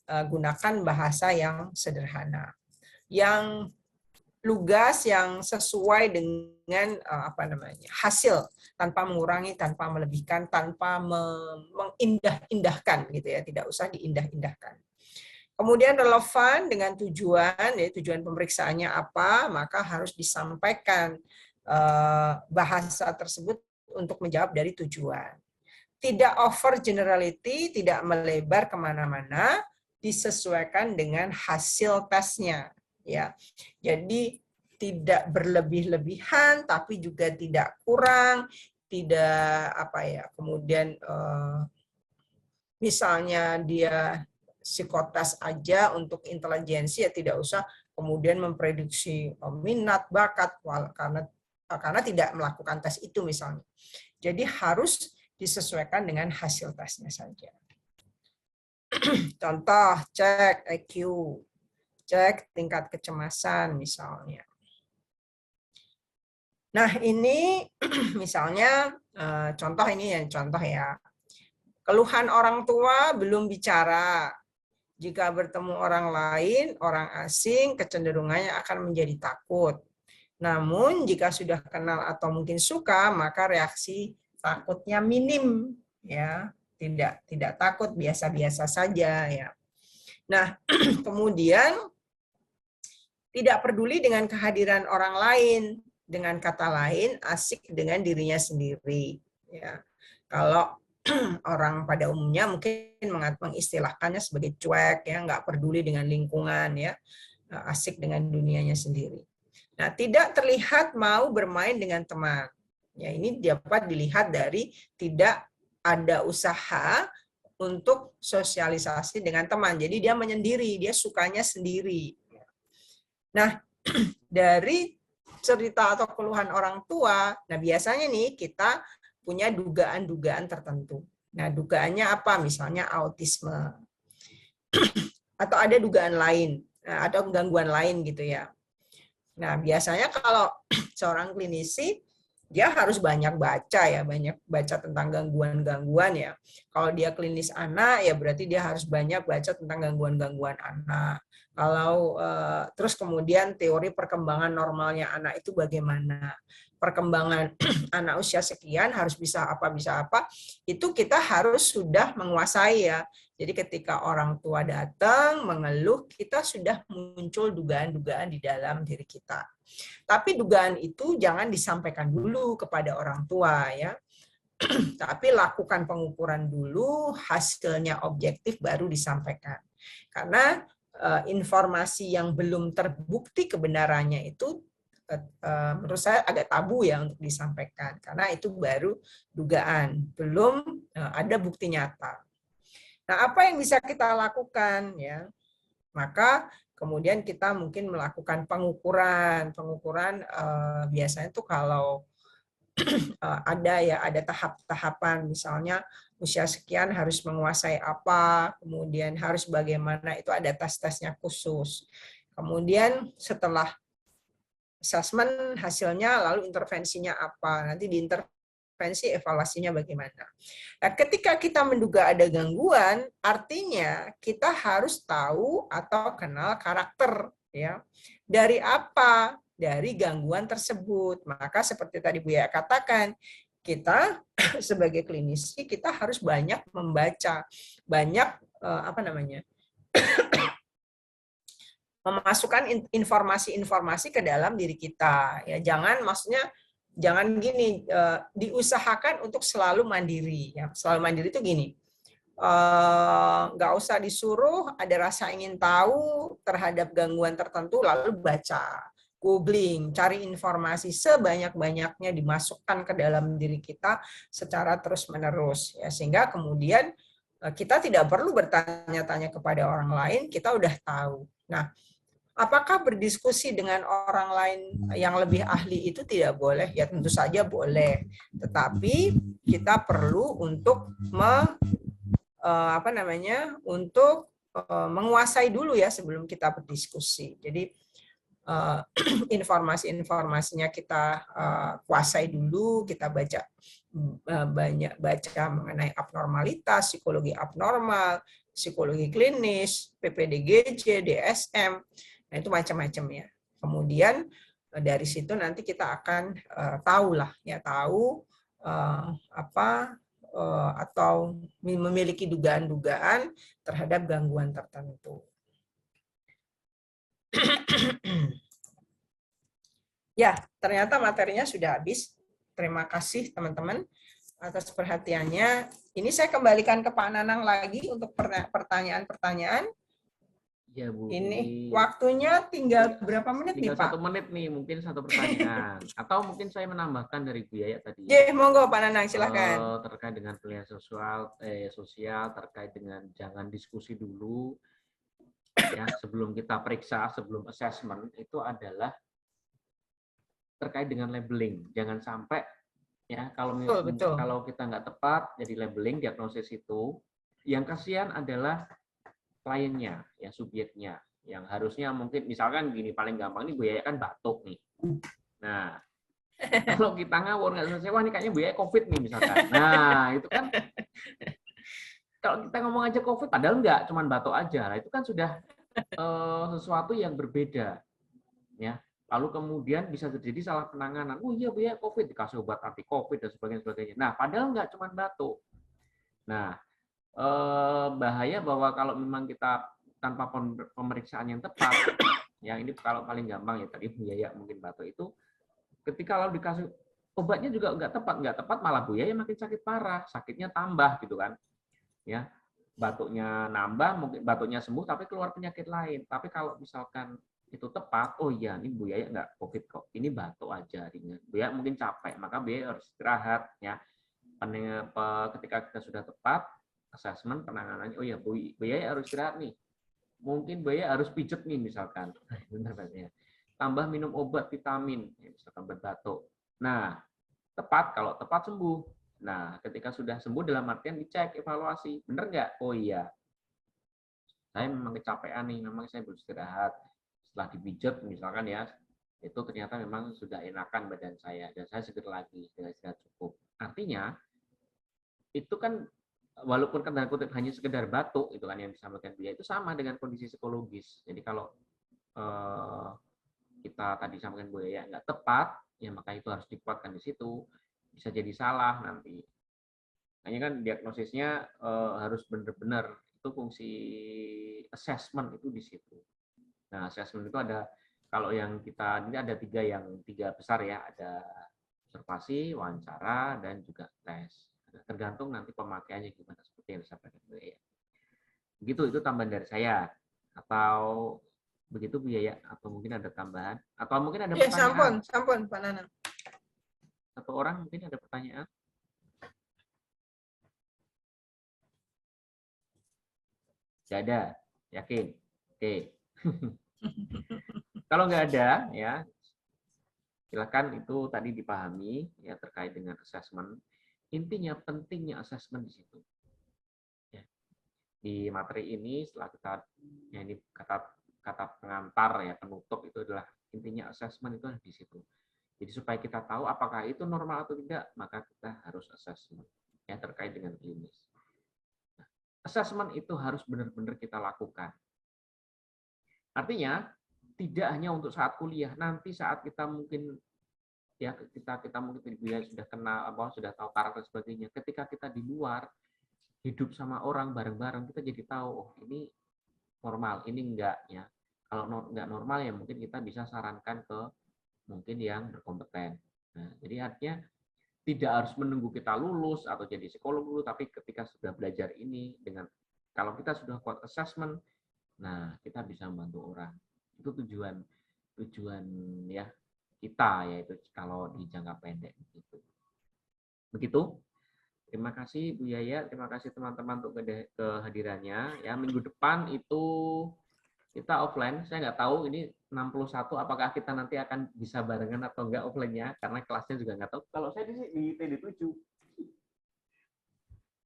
[SPEAKER 3] Gunakan bahasa yang sederhana, yang lugas, yang sesuai dengan hasil, tanpa mengurangi, tanpa melebihkan, tanpa mengindah-indahkan, gitu, ya, tidak usah diindah-indahkan. Kemudian relevan dengan tujuan, ya, tujuan pemeriksaannya apa, maka harus disampaikan bahasa tersebut untuk menjawab dari tujuan. Tidak over generality, tidak melebar kemana-mana, disesuaikan dengan hasil tesnya. Ya, jadi tidak berlebih-lebihan, tapi juga tidak kurang, tidak kemudian misalnya dia psikotes aja untuk intelijensi, ya tidak usah kemudian memprediksi minat, bakat, karena tidak melakukan tes itu misalnya. Jadi harus disesuaikan dengan hasil tesnya saja. Contoh, cek EQ. Cek tingkat kecemasan misalnya. Nah, ini misalnya contoh ya. Keluhan orang tua belum bicara. Jika bertemu orang lain, orang asing, kecenderungannya akan menjadi takut. Namun jika sudah kenal atau mungkin suka, maka reaksi takutnya minim, ya. Tidak takut, biasa-biasa saja, ya. Nah, kemudian tidak peduli dengan kehadiran orang lain, dengan kata lain asik dengan dirinya sendiri. Ya. Kalau orang pada umumnya mungkin mengistilahkannya sebagai cuek, ya, nggak peduli dengan lingkungan, ya, asik dengan dunianya sendiri. Nah, tidak terlihat mau bermain dengan teman. Ya, ini dapat dilihat dari tidak ada usaha untuk sosialisasi dengan teman. Jadi dia menyendiri, dia sukanya sendiri. Nah, dari cerita atau keluhan orang tua, nah biasanya nih kita punya dugaan-dugaan tertentu. Nah, dugaannya apa? Misalnya autisme. Atau ada dugaan lain, atau gangguan lain gitu ya. Nah, biasanya kalau seorang klinisi, dia harus banyak baca ya, banyak baca tentang gangguan-gangguan ya. Kalau dia klinis anak, ya berarti dia harus banyak baca tentang gangguan-gangguan anak. Kalau terus kemudian teori perkembangan normalnya anak itu bagaimana, perkembangan anak usia sekian harus bisa apa, itu kita harus sudah menguasai ya. Jadi ketika orang tua datang mengeluh, kita sudah muncul dugaan-dugaan di dalam diri kita. Tapi dugaan itu jangan disampaikan dulu kepada orang tua ya. Tapi lakukan pengukuran dulu, hasilnya objektif baru disampaikan. Karena informasi yang belum terbukti kebenarannya itu menurut saya agak tabu ya untuk disampaikan. Karena itu baru dugaan, belum ada bukti nyata. Nah, apa yang bisa kita lakukan ya? Maka kemudian kita mungkin melakukan pengukuran biasanya tuh kalau ada tahap-tahapan, misalnya usia sekian harus menguasai apa, kemudian harus bagaimana, itu ada tes-tesnya khusus. Kemudian setelah assessment hasilnya lalu intervensinya apa, nanti diintervensi evaluasinya bagaimana. Nah, ketika kita menduga ada gangguan, artinya kita harus tahu atau kenal karakter ya. Dari apa? Dari gangguan tersebut. Maka seperti tadi Bu Ya katakan, kita sebagai klinisi kita harus banyak membaca, banyak memasukkan informasi-informasi ke dalam diri kita. Ya, jangan gini, diusahakan untuk selalu mandiri. Ya. Selalu mandiri itu gini, nggak usah disuruh, ada rasa ingin tahu terhadap gangguan tertentu, lalu baca, googling, cari informasi sebanyak-banyaknya, dimasukkan ke dalam diri kita secara terus-menerus. Ya, sehingga kemudian kita tidak perlu bertanya-tanya kepada orang lain, kita udah tahu. Nah, apakah berdiskusi dengan orang lain yang lebih ahli itu tidak boleh? Ya tentu saja boleh. Tetapi kita perlu untuk menguasai dulu ya sebelum kita berdiskusi. Jadi informasi-informasinya kita kuasai dulu, kita banyak baca mengenai abnormalitas, psikologi abnormal, psikologi klinis, PPDGJ, DSM. Nah, itu macam-macam ya. Kemudian dari situ nanti kita akan tahu atau memiliki dugaan-dugaan terhadap gangguan tertentu. Ya, ternyata materinya sudah habis. Terima kasih teman-teman atas perhatiannya. Ini saya kembalikan ke Pak Nanang lagi untuk pertanyaan-pertanyaan.
[SPEAKER 1] Ya, Bu.
[SPEAKER 3] Ini waktunya tinggal berapa menit nih, Pak?
[SPEAKER 1] 1 menit nih, mungkin 1 pertanyaan. Atau mungkin saya menambahkan dari Bu Yaya tadi.
[SPEAKER 3] Ya, monggo Pak Nanang, silakan.
[SPEAKER 1] Terkait dengan penilaian sosial, terkait dengan jangan diskusi dulu. Ya, sebelum kita periksa, sebelum assessment, itu adalah terkait dengan labeling. Jangan sampai ya kalau kita nggak tepat jadi labeling diagnosis itu, yang kasihan adalah kliennya, ya subjeknya, yang harusnya mungkin misalkan gini, paling gampang nih Bu Yaya kan batuk nih. Nah, kalau kita ngawur nggak selesai, wah ini kayaknya Bu Yaya COVID nih misalkan. Nah, itu kan kalau kita ngomong aja COVID, padahal nggak, cuman batuk aja. Nah, itu kan sudah sesuatu yang berbeda, ya. Lalu kemudian bisa terjadi salah penanganan. Oh iya Bu Yaya COVID, dikasih obat anti COVID dan sebagainya. Nah, padahal nggak cuman batuk. Nah, bahaya bahwa kalau memang kita tanpa pemeriksaan yang tepat, yang ini kalau paling gampang ya tadi Bu Yaya mungkin batuk itu, ketika lalu dikasih obatnya juga nggak tepat malah Bu Yaya makin sakit parah, sakitnya tambah gitu kan, ya batuknya nambah, mungkin batuknya sembuh tapi keluar penyakit lain. Tapi kalau misalkan itu tepat, oh iya ini Bu Yaya nggak COVID kok, ini batuk aja ringan. Bu Yaya mungkin capek, maka Bu Yaya harus istirahat ya. Ketika kita sudah tepat, assessment penanganannya. Oh ya, Bu Yaya harus istirahat nih. Mungkin Bu Yaya harus pijet nih misalkan. Benar ya. Tambah minum obat vitamin, misalkan obat batuk. Nah, tepat, kalau tepat sembuh. Nah, ketika sudah sembuh dalam artian dicek, evaluasi. Benar nggak? Oh iya, saya memang kecapean nih, memang saya belum istirahat. Setelah dipijat misalkan ya, itu ternyata memang sudah enakan badan saya, dan saya seger lagi, dengan istirahat cukup. Artinya, itu kan walaupun kan tanda kutip hanya sekedar batuk, itu kan yang disampaikan dia, itu sama dengan kondisi psikologis. Jadi kalau kita tadi sampaikan Bu Yaya nggak tepat, ya maka itu harus dikuatkan di situ. Bisa jadi salah nanti. Hanya kan diagnosisnya harus benar-benar, itu fungsi assessment itu di situ. Nah, assessment itu ada, kalau yang kita ini ada tiga besar ya, ada observasi, wawancara, dan juga tes. Tergantung nanti pemakaiannya gimana, seperti yang disampaikan Bu Yaya. Begitu, itu tambahan dari saya. Atau begitu Bu Yaya, atau mungkin ada tambahan, atau mungkin ada pertanyaan.
[SPEAKER 3] Sampun Pak Nanang.
[SPEAKER 1] Satu orang mungkin ada pertanyaan. Tidak ada, yakin? Oke. Kalau nggak ada, ya silakan, itu tadi dipahami ya terkait dengan assessment. Intinya pentingnya assessment di situ. Ya. Di materi ini setelah kita, ya ini kata pengantar ya, penutup itu adalah intinya assessment itu di situ. Jadi supaya kita tahu apakah itu normal atau tidak, maka kita harus assessment ya terkait dengan klinis. Nah, assessment itu harus benar-benar kita lakukan. Artinya tidak hanya untuk saat kuliah, nanti saat kita mungkin ya kita mungkin sudah kenal apa, sudah tahu karakter sebagainya. Ketika kita di luar hidup sama orang bareng-bareng, kita jadi tahu oh ini normal, ini enggak ya. Kalau enggak normal ya mungkin kita bisa sarankan ke mungkin yang berkompeten. Nah, jadi artinya tidak harus menunggu kita lulus atau jadi psikolog dulu, tapi ketika sudah belajar ini, dengan kalau kita sudah kuat assessment, nah kita bisa membantu orang. Itu tujuan ya kita, yaitu kalau di jangka pendek begitu. Begitu. Terima kasih Bu Yaya, terima kasih teman-teman untuk kehadirannya. Ya, minggu depan itu kita offline. Saya nggak tahu ini 61 apakah kita nanti akan bisa barengan atau enggak offline-nya, karena kelasnya juga nggak tahu. Kalau saya di TD7.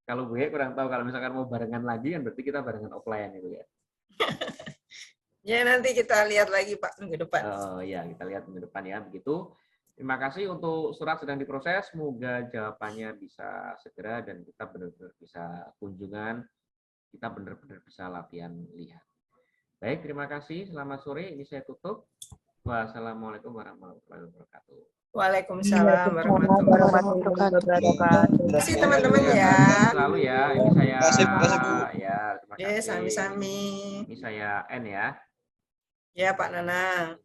[SPEAKER 1] Kalau Bu Yaya kurang tahu, kalau misalkan mau barengan lagi kan berarti kita barengan offline itu ya.
[SPEAKER 3] Ya, nanti kita lihat lagi Pak minggu depan.
[SPEAKER 1] Oh ya, kita lihat minggu depan ya, begitu. Terima kasih, untuk surat sedang diproses, semoga jawabannya bisa segera dan kita benar-benar bisa kunjungan, kita benar-benar bisa latihan lihat. Baik, terima kasih. Selamat sore, ini saya tutup. Wassalamualaikum warahmatullahi wabarakatuh.
[SPEAKER 3] Waalaikumsalam warahmatullahi wabarakatuh. Terima kasih teman-teman ya.
[SPEAKER 1] Selalu ya, ini saya. Ya, terima kasih.
[SPEAKER 3] Sami-sami.
[SPEAKER 1] Ini saya N ya.
[SPEAKER 3] Ya Pak Nanang.